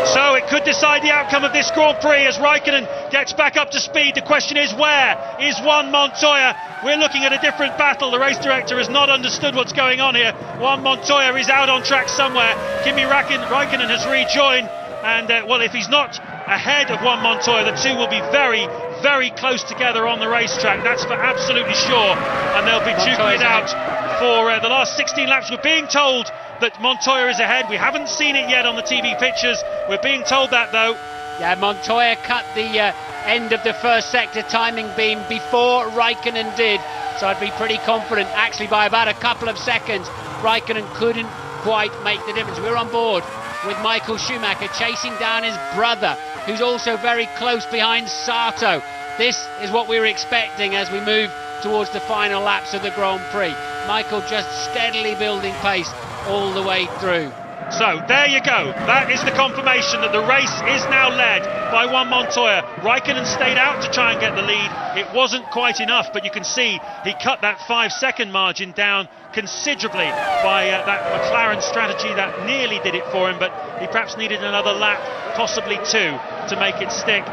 So it could decide the outcome of this Grand Prix as Raikkonen gets back up to speed. The question is, where is Juan Montoya? We're looking at a different battle. The race director has not understood what's going on here. Juan Montoya is out on track somewhere. Kimi Raikkonen has rejoined, and well, if he's not ahead of Juan Montoya, the two will be very, very close together on the racetrack. That's for absolutely sure, and they'll be duking it out for the last 16 laps. We're being told that Montoya is ahead. We haven't seen it yet on the TV pictures. We're being told that though. Yeah, Montoya cut the end of the first sector timing beam before Raikkonen did, so I'd be pretty confident, actually by about a couple of seconds. Raikkonen couldn't quite make the difference. We're on board with Michael Schumacher chasing down his brother, who's also very close behind Sato. This is what we were expecting as we move towards the final laps of the Grand Prix. Michael just steadily building pace all the way through. So there you go. That is the confirmation that the race is now led by Juan Montoya. Raikkonen stayed out to try and get the lead. It wasn't quite enough, but you can see he cut that 5-second margin down considerably by that McLaren strategy that nearly did it for him, but he perhaps needed another lap, possibly 2, to make it stick.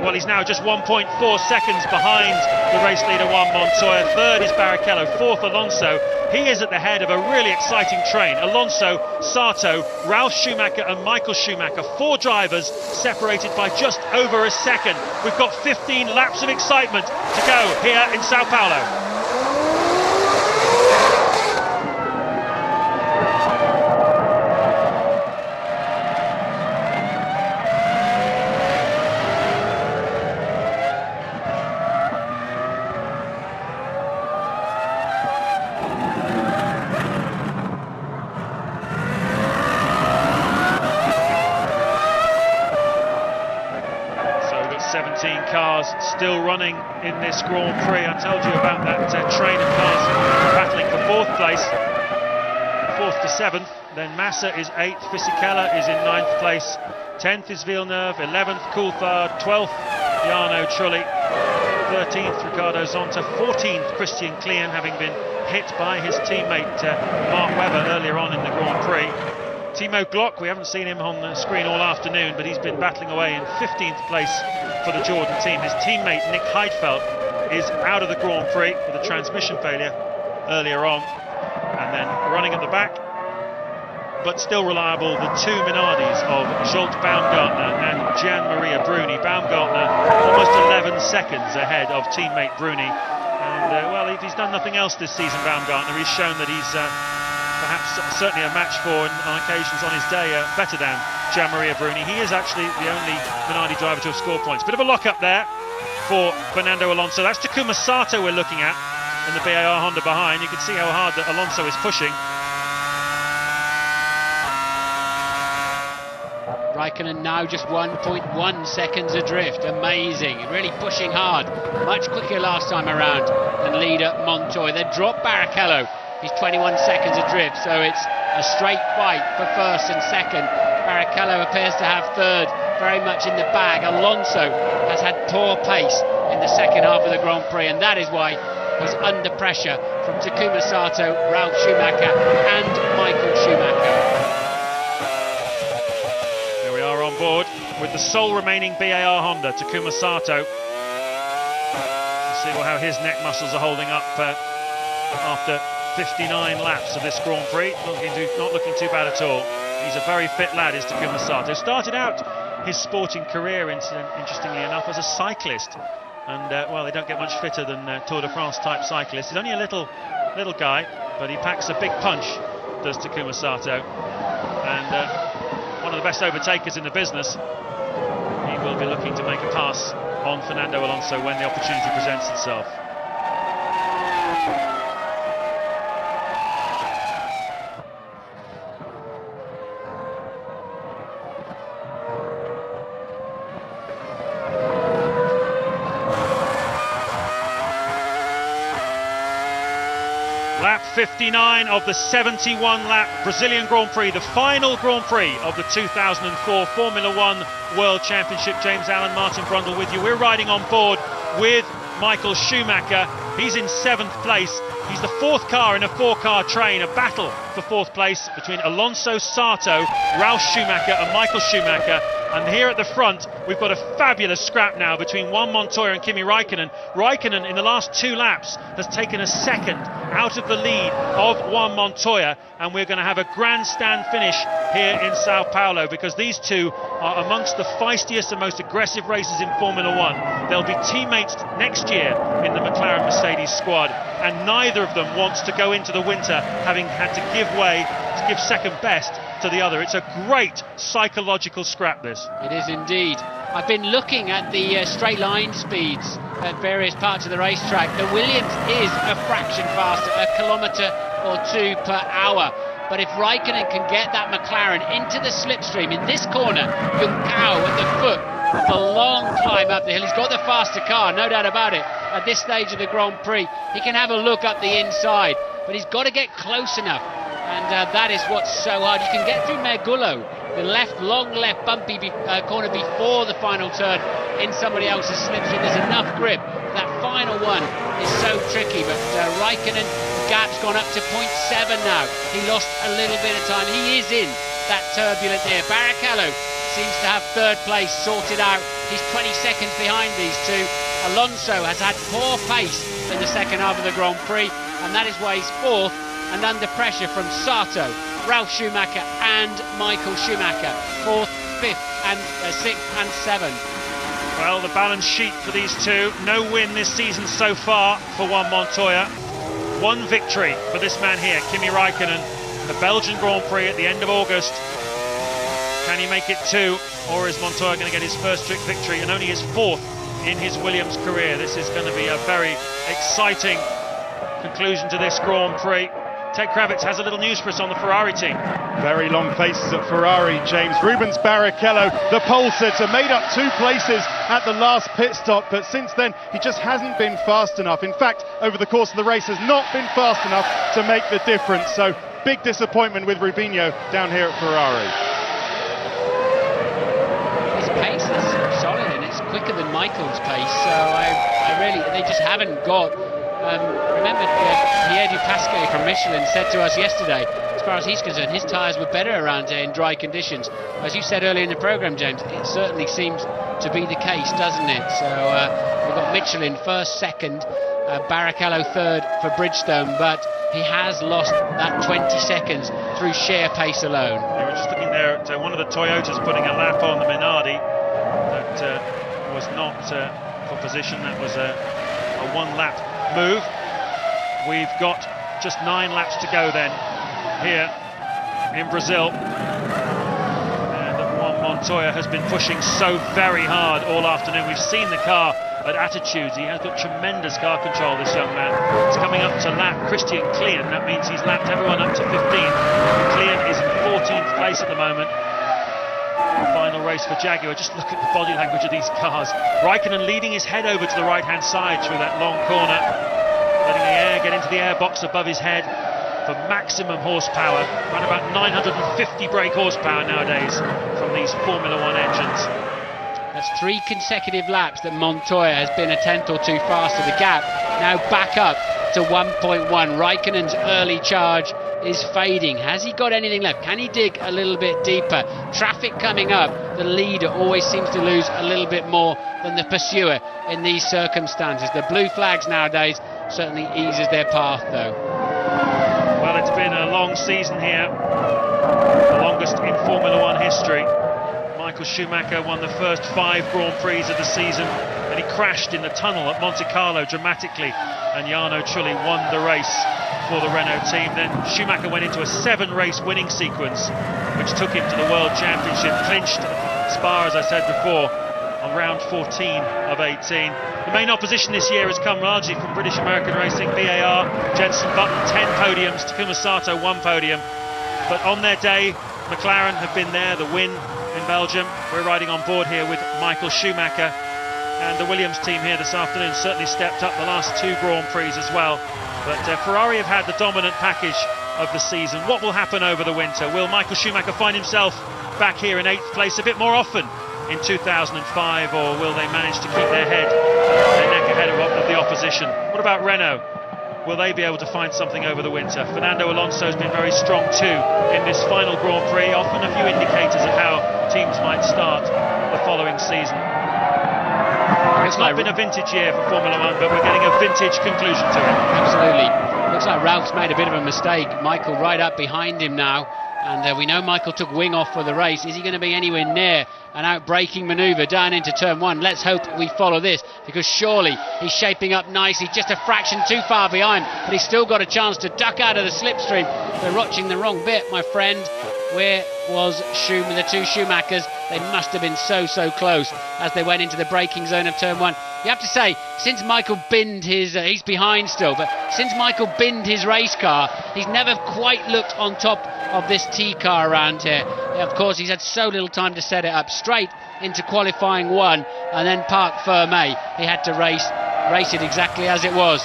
Well, he's now just 1.4 seconds behind the race leader Juan Montoya. 3rd is Barrichello, 4th Alonso. He is at the head of a really exciting train. Alonso, Sato, Ralf Schumacher and Michael Schumacher. 4 drivers separated by just over a second. We've got 15 laps of excitement to go here in Sao Paulo. Cars still running in this Grand Prix. I told you about that train of cars battling for 4th place, 4th to 7th. Then Massa is 8th, Fisichella is in 9th place, 10th is Villeneuve, 11th Coulthard, 12th Jarno Trulli, 13th Ricardo Zonta, 14th Christian Klien, having been hit by his teammate Mark Webber earlier on in the Grand Prix. Timo Glock, we haven't seen him on the screen all afternoon, but he's been battling away in 15th place for the Jordan team. His teammate Nick Heidfeld is out of the Grand Prix with a transmission failure earlier on. And then running at the back, but still reliable, the 2 Minardis of Zsolt Baumgartner and Gian-Maria Bruni. Baumgartner almost 11 seconds ahead of teammate Bruni. And well, if he's done nothing else this season, Baumgartner, he's shown that he's perhaps certainly a match for, and on occasions on his day, better than Gianmaria Bruni. He is actually the only Minardi driver to have scored points. Bit of a lock-up there for Fernando Alonso. That's Takuma Sato we're looking at in the BAR Honda behind. You can see how hard that Alonso is pushing. Raikkonen now just 1.1 seconds adrift. Amazing, really pushing hard. Much quicker last time around than leader Montoya. They dropped Barrichello. He's 21 seconds adrift, so it's a straight fight for first and second. Barrichello appears to have third, very much in the bag. Alonso has had poor pace in the second half of the Grand Prix, and that is why he's under pressure from Takuma Sato, Ralf Schumacher and Michael Schumacher. There we are on board with the sole remaining BAR Honda, Takuma Sato. We'll see how his neck muscles are holding up after 59 laps of this Grand Prix. Not looking too bad at all. He's a very fit lad, is Takuma Sato. Started out his sporting career, interestingly enough, as a cyclist. And, well, they don't get much fitter than Tour de France type cyclists. He's only a little guy, but he packs a big punch, does Takuma Sato. And one of the best overtakers in the business. He will be looking to make a pass on Fernando Alonso when the opportunity presents itself. Lap 59 of the 71-lap Brazilian Grand Prix, the final Grand Prix of the 2004 Formula One World Championship. James Allen, Martin Brundle with you. We're riding on board with Michael Schumacher. He's in 7th place. He's the 4th car in a 4-car train. A battle for 4th place between Alonso, Sato, Ralf Schumacher and Michael Schumacher. And here at the front, we've got a fabulous scrap now between Juan Montoya and Kimi Raikkonen. Raikkonen, in the last 2 laps, has taken a second out of the lead of Juan Montoya. And we're going to have a grandstand finish here in Sao Paulo, because these two are amongst the feistiest and most aggressive racers in Formula One. They'll be teammates next year in the McLaren Mercedes squad. And neither of them wants to go into the winter having had to give way, to give second best to the other. It's a great psychological scrap, this. It is indeed. I've been looking at the straight line speeds at various parts of the racetrack. The Williams is a fraction faster, a kilometre or 2 per hour. But if Raikkonen can get that McLaren into the slipstream in this corner, Juncao at the foot of the long climb up the hill. He's got the faster car, no doubt about it. At this stage of the Grand Prix, he can have a look up the inside, but he's got to get close enough. And that is what's so hard. You can get through Mergullo, the long left bumpy corner before the final turn in somebody else's slipstream. There's enough grip. That final one is so tricky, but Raikkonen, the gap's gone up to 0.7 now. He lost a little bit of time. He is in that turbulent air. Barrichello seems to have 3rd place sorted out. He's 20 seconds behind these two. Alonso has had poor pace in the second half of the Grand Prix, and that is why he's 4th and under pressure from Sato, Ralf Schumacher and Michael Schumacher, 4th, 5th and 6th and 7th. Well, the balance sheet for these two. No win this season so far for Juan Montoya. 1 victory for this man here, Kimi Raikkonen, the Belgian Grand Prix at the end of August. Can he make it 2, or is Montoya going to get his first victory and only his 4th in his Williams career? This is going to be a very exciting conclusion to this Grand Prix. Ted Kravitz has a little news for us on the Ferrari team. Very long faces at Ferrari, James. Rubens Barrichello, the pole sitter, made up 2 places at the last pit stop, but since then he just hasn't been fast enough. In fact, over the course of the race has not been fast enough to make the difference. So big disappointment with Rubinho down here at Ferrari. His pace is solid and it's quicker than Michael's pace, so they just haven't got. Remember, Pierre Dupasquet from Michelin said to us yesterday, as far as he's concerned, his tyres were better around here in dry conditions. As you said earlier in the programme, James, it certainly seems to be the case, doesn't it? So we've got Michelin 1st, 2nd, Barrichello 3rd for Bridgestone, but he has lost that 20 seconds through sheer pace alone. Yeah, we're just looking there at one of the Toyotas putting a lap on the Minardi. That was not for position, that was a 1-lap move. We've got just 9 laps to go then here in Brazil. And Juan Montoya has been pushing so very hard all afternoon. We've seen the car at attitudes. He has got tremendous car control, this young man. He's coming up to lap Christian Klein. That means he's lapped everyone up to 15. Klein is in 14th place at the moment. Final race for Jaguar. Just look at the body language of these cars. Raikkonen leading his head over to the right-hand side through that long corner, letting the air get into the air box above his head for maximum horsepower. Around about 950 brake horsepower nowadays from these Formula One engines. That's 3 consecutive laps that Montoya has been a tenth or two faster. The gap now back up to 1.1. Raikkonen's early charge is fading. Has he got anything left? Can he dig a little bit deeper? Traffic coming up, the leader always seems to lose a little bit more than the pursuer in these circumstances. The blue flags nowadays certainly eases their path though. Well, it's been a long season here, the longest in Formula One history. Michael Schumacher won the first 5 Grand Prix of the season, and he crashed in the tunnel at Monte Carlo dramatically, and Jarno Trulli won the race for the Renault team. Then Schumacher went into a 7-race winning sequence, which took him to the World Championship, clinched Spa, as I said before, on round 14 of 18. The main opposition this year has come largely from British American Racing, BAR, Jenson Button, 10 podiums, Takuma Sato 1 podium. But on their day, McLaren have been there, the win in Belgium. We're riding on board here with Michael Schumacher, and the Williams team here this afternoon certainly stepped up the last 2 Grand Prix as well. But Ferrari have had the dominant package of the season. What will happen over the winter? Will Michael Schumacher find himself back here in 8th place a bit more often in 2005, or will they manage to keep their neck ahead of the opposition? What about Renault? Will they be able to find something over the winter? Fernando Alonso has been very strong too in this final Grand Prix, often a few indicators of how teams might start the following season. It's not been a vintage year for Formula One, but we're getting a vintage conclusion to it. Absolutely. Looks like Ralph's made a bit of a mistake. Michael right up behind him now, and we know Michael took wing off for the race. Is he going to be anywhere near an out-braking manoeuvre down into turn 1? Let's hope we follow this, because surely he's shaping up nicely, just a fraction too far behind, but he's still got a chance to duck out of the slipstream. They're watching the wrong bit, my friend. Where was the 2 Schumachers? They must have been so close as they went into the braking zone of turn 1. You have to say, since Michael binned his, he's behind still, but since Michael binned his race car, he's never quite looked on top of this T car around here. Of course, he's had so little time to set it up. Straight into qualifying 1 and then park Ferme. He had to race it exactly as it was.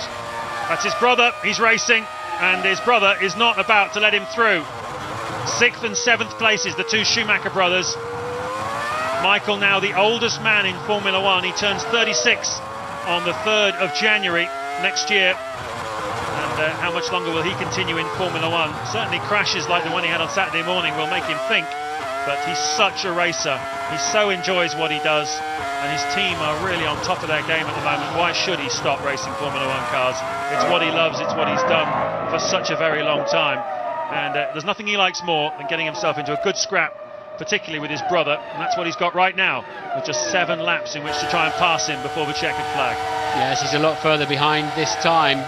That's his brother, he's racing, and his brother is not about to let him through. 6th and 7th places, the 2 Schumacher brothers. Michael now the oldest man in Formula One. He turns 36 on the 3rd of January next year. And how much longer will he continue in Formula One? Certainly crashes like the one he had on Saturday morning will make him think. But he's such a racer. He so enjoys what he does. And his team are really on top of their game at the moment. Why should he stop racing Formula One cars? It's what he loves, it's what he's done for such a very long time. And there's nothing he likes more than getting himself into a good scrap, particularly with his brother, and that's what he's got right now, with just 7 laps in which to try and pass him before the checkered flag. Yes, he's a lot further behind this time.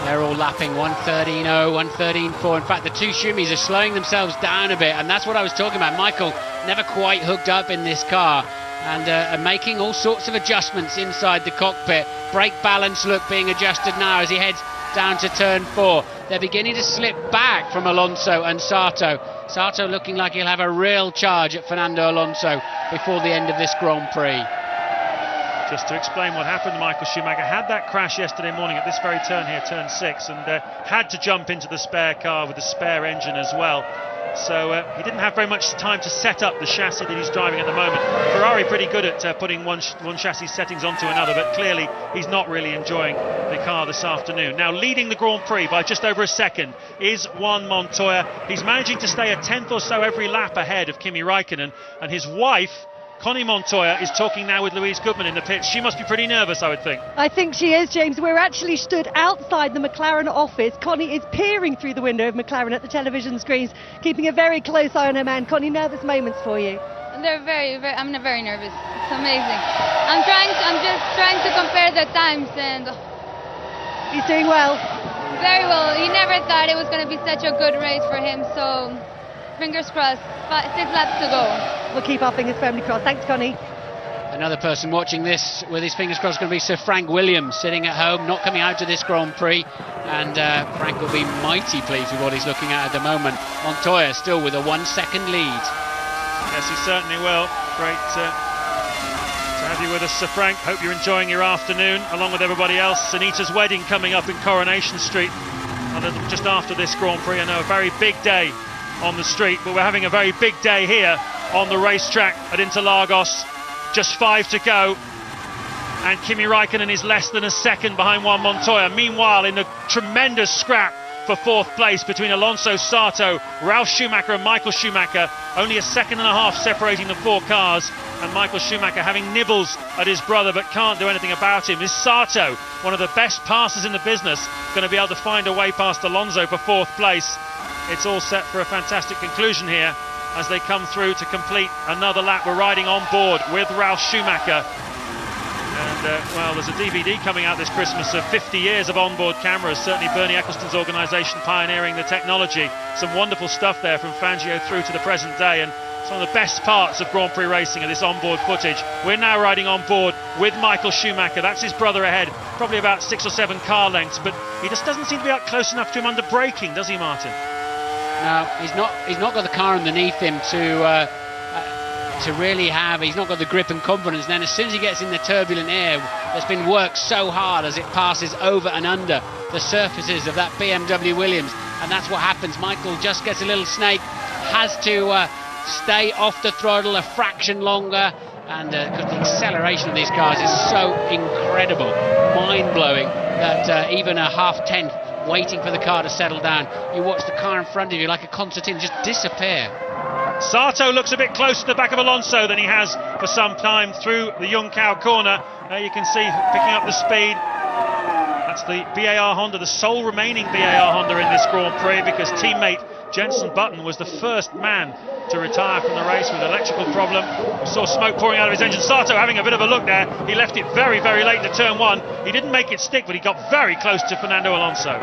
They're all lapping 1:13.0, 1:13.4. In fact, the 2 Schumis are slowing themselves down a bit, and that's what I was talking about. Michael never quite hooked up in this car, and making all sorts of adjustments inside the cockpit. Brake balance being adjusted now as he heads down to turn 4. They're beginning to slip back from Alonso and Sato. Sato looking like he'll have a real charge at Fernando Alonso before the end of this Grand Prix. Just to explain what happened, Michael Schumacher had that crash yesterday morning at this very turn here, turn 6, and had to jump into the spare car with the spare engine as well. So he didn't have very much time to set up the chassis that he's driving at the moment. Ferrari pretty good at putting one chassis settings onto another, but clearly he's not really enjoying the car this afternoon. Now leading the Grand Prix by just over a second is Juan Montoya. He's managing to stay a tenth or so every lap ahead of Kimi Raikkonen, and his wife Connie Montoya is talking now with Louise Goodman in the pits. She must be pretty nervous, I would think. I think she is, James. We're actually stood outside the McLaren office. Connie is peering through the window of McLaren at the television screens, keeping a very close eye on her man. Connie, nervous moments for you? They're I'm very nervous. It's amazing. I'm just trying to compare the times, and he's doing well. Very well. we never thought it was going to be such a good race for him. So fingers crossed. 6 laps to go. We'll keep our fingers firmly crossed. Thanks, Connie. Another person watching this with his fingers crossed is going to be Sir Frank Williams, sitting at home, not coming out to this Grand Prix. And Frank will be mighty pleased with what he's looking at the moment. Montoya still with a 1 second lead. Yes, he certainly will. Great to have you with us, Sir Frank. Hope you're enjoying your afternoon, along with everybody else. Sunita's wedding coming up in Coronation Street just after this Grand Prix. I know, a very big day on the street, but we're having a very big day here on the racetrack at Interlagos. Just 5 to go, and Kimi Räikkönen is less than a second behind Juan Montoya. Meanwhile, in a tremendous scrap for 4th place between Alonso Sato, Ralf Schumacher and Michael Schumacher, only a second and a half separating the 4 cars, and Michael Schumacher having nibbles at his brother but can't do anything about him. Is Sato, one of the best passers in the business, going to be able to find a way past Alonso for 4th place? It's all set for a fantastic conclusion here as they come through to complete another lap. We're riding on board with Ralf Schumacher. And, well, there's a DVD coming out this Christmas of 50 years of onboard cameras. Certainly Bernie Ecclestone's organisation pioneering the technology. Some wonderful stuff there from Fangio through to the present day. And some of the best parts of Grand Prix racing are this onboard footage. We're now riding on board with Michael Schumacher. That's his brother ahead, probably about 6 or 7 car lengths. But he just doesn't seem to be out close enough to him under braking, does he, Martin? No, he's not got the car underneath him to really have. He's not got the grip and confidence. And then as soon as he gets in the turbulent air, that's been worked so hard as it passes over and under the surfaces of that BMW Williams, and that's what happens. Michael just gets a little snake, has to stay off the throttle a fraction longer, and because the acceleration of these cars is so incredible, mind-blowing, that even a half-tenth waiting for the car to settle down, you watch the car in front of you like a concertina just disappear. Sato looks a bit closer to the back of Alonso than he has for some time through the Junção corner. There you can see picking up the speed. That's the BAR Honda, the sole remaining BAR Honda in this Grand Prix, because teammate Jenson Button was the first man to retire from the race with an electrical problem. We saw smoke pouring out of his engine. Sato having a bit of a look there. He left it very, very late into turn 1. He didn't make it stick, but he got very close to Fernando Alonso.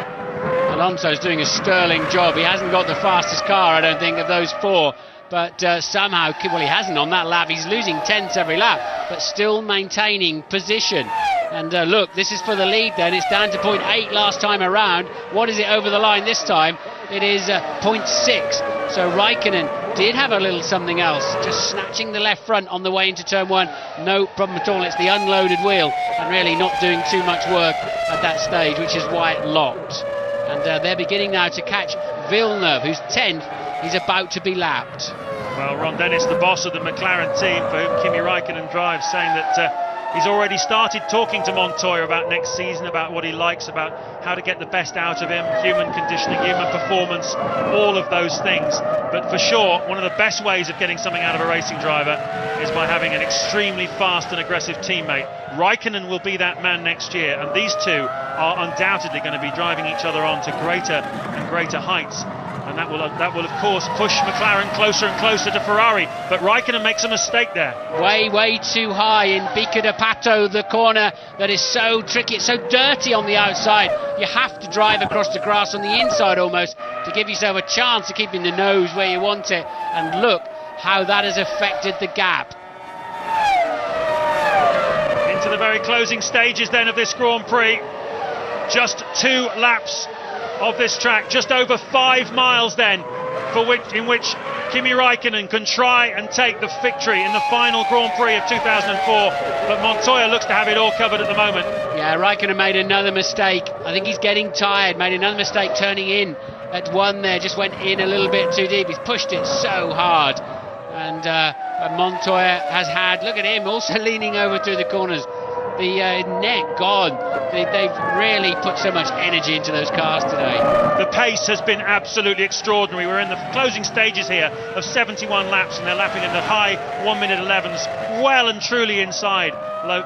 Alonso's doing a sterling job. He hasn't got the fastest car, I don't think, of those 4. But somehow, well, he hasn't on that lap. He's losing tenths every lap, but still maintaining position. And look, this is for the lead then. It's down to 0.8 last time around. What is it over the line this time? It is 0.6. So Räikkönen did have a little something else, just snatching the left front on the way into turn 1. No problem at all. It's the unloaded wheel and really not doing too much work at that stage, which is why it locked. And they're beginning now to catch Villeneuve, who's 10th. He's about to be lapped. Well, Ron Dennis, the boss of the McLaren team for whom Kimi Räikkönen drives, saying that he's already started talking to Montoya about next season, about what he likes, about how to get the best out of him, human conditioning, human performance, all of those things. But for sure, one of the best ways of getting something out of a racing driver is by having an extremely fast and aggressive teammate. Räikkönen will be that man next year, and these two are undoubtedly going to be driving each other on to greater and greater heights. And that will of course push McLaren closer and closer to Ferrari. But Räikkönen makes a mistake there. Way too high in Bica de Pato, the corner that is so tricky. It's so dirty on the outside. You have to drive across the grass on the inside almost to give yourself a chance of keeping the nose where you want it. And look how that has affected the gap. Into the very closing stages then of this Grand Prix. Just 2 laps of this track, just over 5 miles then, in which Kimi Räikkönen can try and take the victory in the final Grand Prix of 2004, but Montoya looks to have it all covered at the moment. Yeah, Räikkönen made another mistake. I think he's getting tired, made another mistake turning in at 1 there, just went in a little bit too deep. He's pushed it so hard, and Montoya has had, look at him, also leaning over through the corners. The neck gone. They've really put so much energy into those cars today. The pace has been absolutely extraordinary. We're in the closing stages here of 71 laps, and they're lapping in the high 1minute 11s, well and truly inside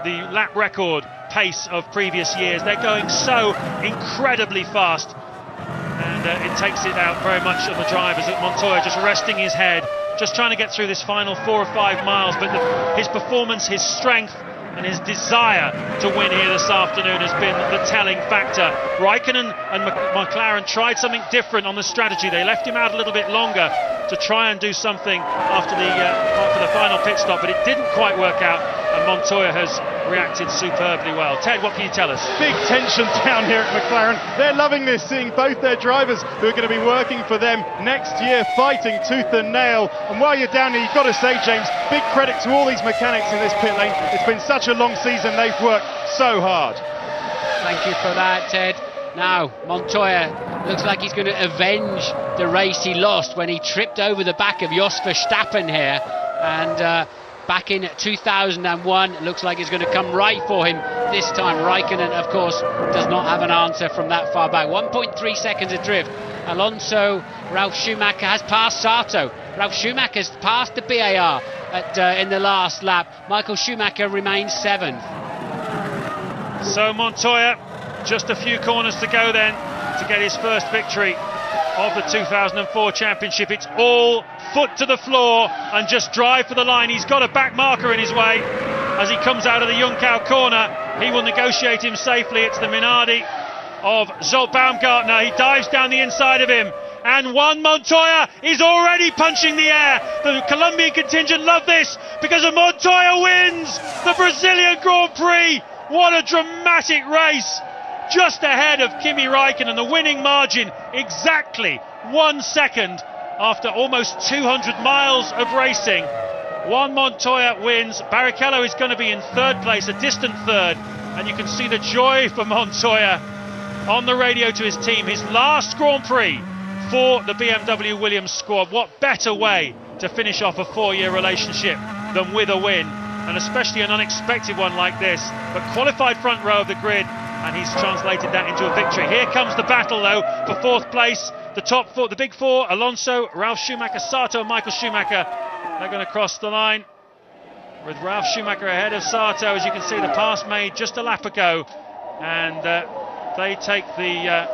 the lap record pace of previous years. They're going so incredibly fast, and it takes it out very much on the drivers. Montoya just resting his head, just trying to get through this final 4 or 5 miles, but his performance, his strength, and his desire to win here this afternoon has been the telling factor. Raikkonen and McLaren tried something different on the strategy. They left him out a little bit longer to try and do something after the final pit stop, but it didn't quite work out, and Montoya has reacted superbly well. Ted, what can you tell us? Big tension down here at McLaren. They're loving this, seeing both their drivers who are going to be working for them next year fighting tooth and nail. And while you're down here, you've got to say, James, big credit to all these mechanics in this pit lane. It's been such a long season, they've worked so hard. Thank you for that, Ted. Now, Montoya looks like he's going to avenge the race he lost when he tripped over the back of Jos Verstappen here. And back in 2001, it looks like it's going to come right for him this time. Raikkonen, of course, does not have an answer from that far back. 1.3 seconds adrift. Alonso, Ralf Schumacher has passed Sato. Ralf Schumacher's passed the BAR in the last lap. Michael Schumacher remains 7th. So Montoya, just a few corners to go then to get his first victory of the 2004 championship. It's all foot to the floor and just drive for the line. He's got a back marker in his way as he comes out of the Junckau corner. He will negotiate him safely. It's the Minardi of Zolt Baumgartner. He dives down the inside of him, and Juan Montoya is already punching the air. The Colombian contingent love this because Montoya wins the Brazilian Grand Prix. What a dramatic race, just ahead of Kimi Raikkonen. The winning margin exactly 1 second after almost 200 miles of racing. Juan Montoya wins. Barrichello is going to be in 3rd place, a distant 3rd, and you can see the joy for Montoya on the radio to his team. His last Grand Prix for the BMW Williams squad. What better way to finish off a 4-year relationship than with a win, and especially an unexpected one like this. But qualified front row of the grid, and he's translated that into a victory. Here comes the battle though for 4th place. The top 4, the big 4, Alonso, Ralf Schumacher, Sato and Michael Schumacher. They're going to cross the line with Ralf Schumacher ahead of Sato. As you can see, the pass made just a lap ago, and they take the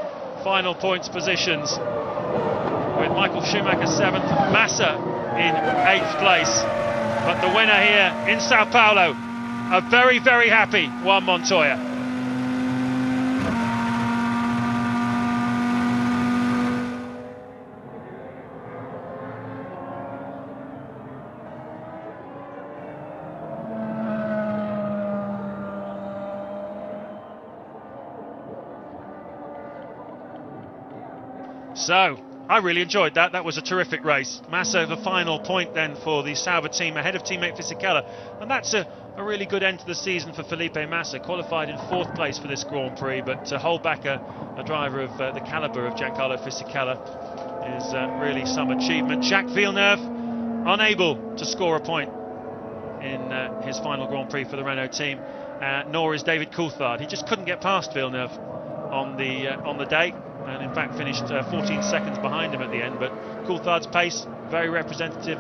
final points positions with Michael Schumacher 7th, Massa in 8th place. But the winner here in Sao Paulo, a very, very happy Juan Montoya. So, I really enjoyed that. That was a terrific race. Massa, the final point then for the Sauber team, ahead of teammate Fisichella. And that's a really good end to the season for Felipe Massa. Qualified in 4th place for this Grand Prix, but to hold back a driver of the calibre of Giancarlo Fisichella is really some achievement. Jacques Villeneuve, unable to score a point in his final Grand Prix for the Renault team, nor is David Coulthard. He just couldn't get past Villeneuve on the day, and in fact finished 14 seconds behind him at the end. But Coulthard's pace, very representative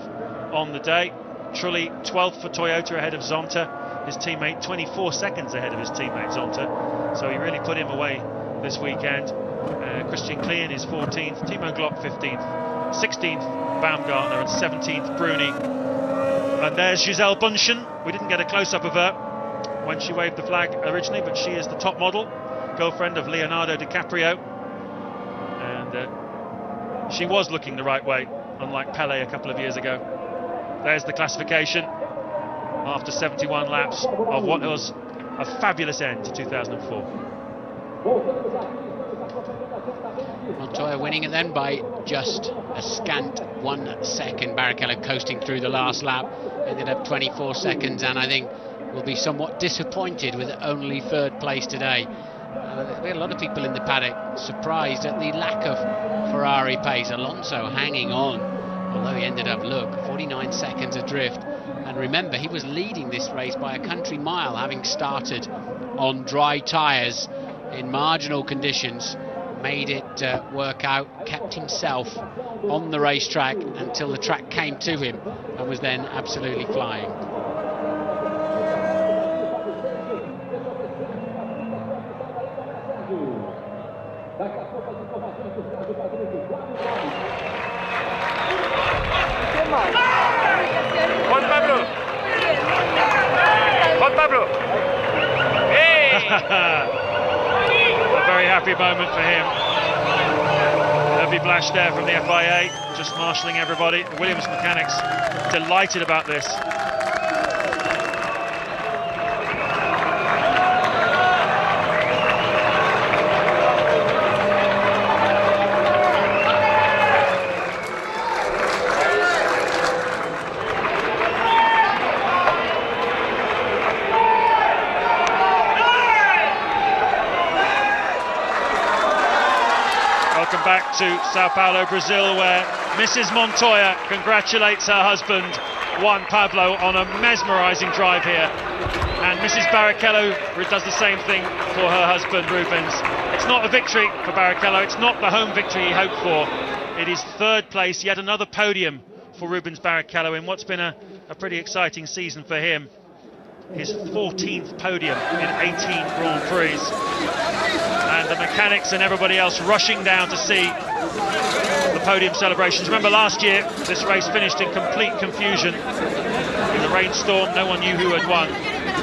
on the day. Trulli 12th for Toyota ahead of Zonta, his teammate 24 seconds ahead of his teammate Zonta, so he really put him away this weekend. Christian Klien is 14th, Timo Glock 15th, 16th Baumgartner and 17th Bruni. And there's Giselle Bundchen. We didn't get a close-up of her when she waved the flag originally, but she is the top model, girlfriend of Leonardo DiCaprio, and she was looking the right way, unlike Pele a couple of years ago. There's the classification after 71 laps of what was a fabulous end to 2004. Montoya winning it then by just a scant 1 second. Barrichello coasting through the last lap, ended up 24 seconds, and I think will be somewhat disappointed with only 3rd place today. There'll be a lot of people in the paddock surprised at the lack of Ferrari pace. Alonso hanging on, although he ended up, 49 seconds adrift. And remember, he was leading this race by a country mile, having started on dry tyres in marginal conditions. Made it work out, kept himself on the racetrack until the track came to him, and was then absolutely flying. Juan Pablo. A very happy moment for him. Hervé Blash there from the FIA, just marshalling everybody. The Williams mechanics delighted about this. Welcome back to Sao Paulo, Brazil, where Mrs. Montoya congratulates her husband, Juan Pablo, on a mesmerising drive here. And Mrs. Barrichello does the same thing for her husband, Rubens. It's not a victory for Barrichello, it's not the home victory he hoped for. It is third place, yet another podium for Rubens Barrichello in what's been a pretty exciting season for him. His 14th podium in 18 Grand Prix. And the mechanics and everybody else rushing down to see the podium celebrations. Remember last year, this race finished in complete confusion. In the rainstorm, no one knew who had won.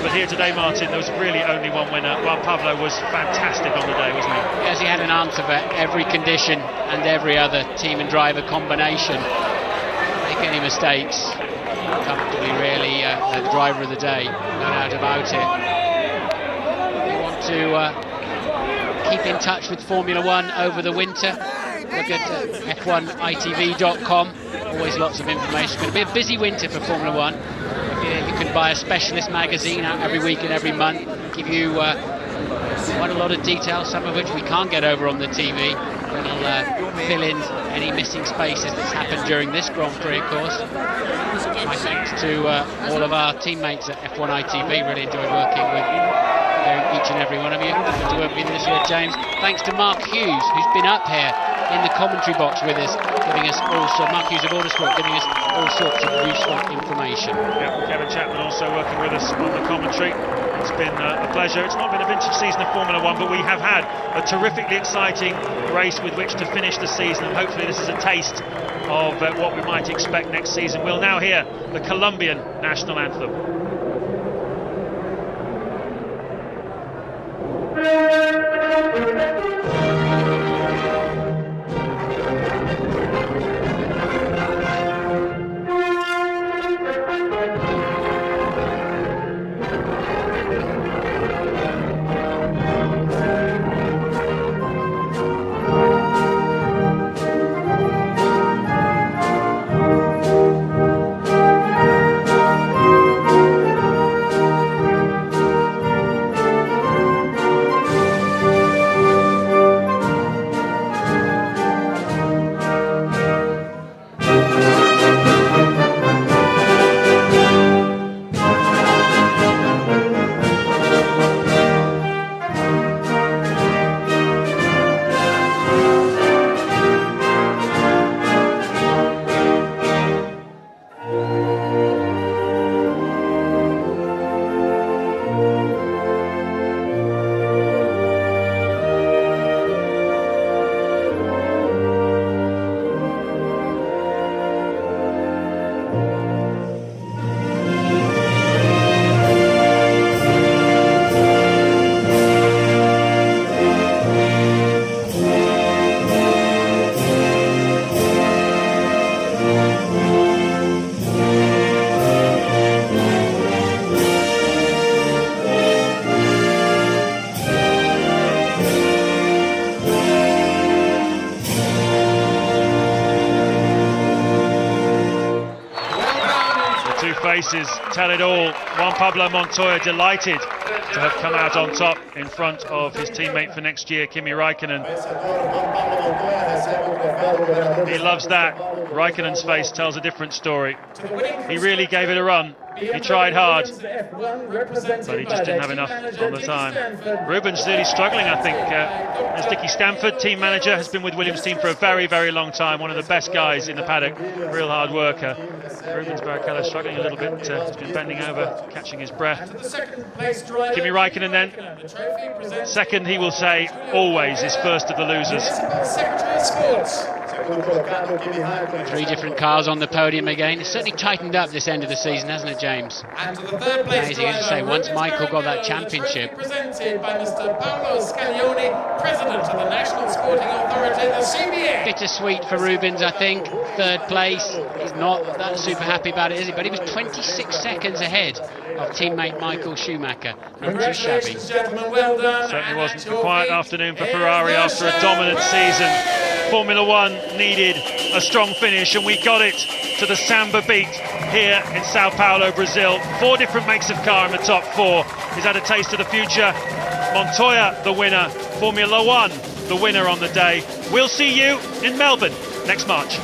But here today, Martin, there was really only one winner. Juan Pablo was fantastic on the day, wasn't he? Yes, he had an answer for every condition and every other team and driver combination. Make any mistakes, comfortably really the driver of the day, no doubt about it. If you want to keep in touch with Formula One over the winter, look at f1itv.com. Always lots of information. It's going to be a busy winter for Formula One. You can buy a specialist magazine out every week and every month, give you quite a lot of detail, some of which we can't get over on the TV. It'll fill in any missing spaces that's happened during this Grand Prix, of course. My thanks to all of our teammates at F1ITV. Really enjoyed working with each and every one of you. Good to work with you this year, James. Thanks to Mark Hughes, who's been up here in the commentary box with us, giving us Mark Hughes of Autosport, giving us all sorts of useful information. Yeah, Kevin Chapman also working with us on the commentary. It's been a pleasure. It's not been a vintage season of Formula One, but we have had a terrifically exciting race with which to finish the season, and hopefully this is a taste of what we might expect next season. We'll now hear the Colombian national anthem. Faces tell it all. Juan Pablo Montoya delighted to have come out on top in front of his teammate for next year, Kimi Raikkonen. He loves that. Raikkonen's face tells a different story. He really gave it a run. He tried hard, but he just didn't have enough on the time. Rubens really struggling, I think. As Dickie Stanford, team manager, has been with Williams' team for a very, very long time. One of the best guys in the paddock, real hard worker. Rubens Barrichello struggling a little bit. He's been bending over, catching his breath. Kimi Raikkonen then. Second, he will say, always is first of the losers. 3 different cars on the podium again. It's certainly tightened up this end of the season, hasn't it, James? And to the third place amazing, as you say, once Michael got that championship. Presented by Mr. Paolo Scaglione, President of the National Sporting Authority, the CBA. Bittersweet for Rubens, I think. Third place. He's not that super happy about it, is he? But he was 26 seconds ahead of teammate Michael Schumacher. Not too shabby. Gentlemen, well done. Certainly wasn't a quiet afternoon for Ferrari after a dominant season. Formula One needed a strong finish, and we got it to the Samba beat here in Sao Paulo, Brazil. 4 different makes of car in the top 4. He's had a taste of the future. Montoya, the winner. Formula One, the winner on the day. We'll see you in Melbourne next March.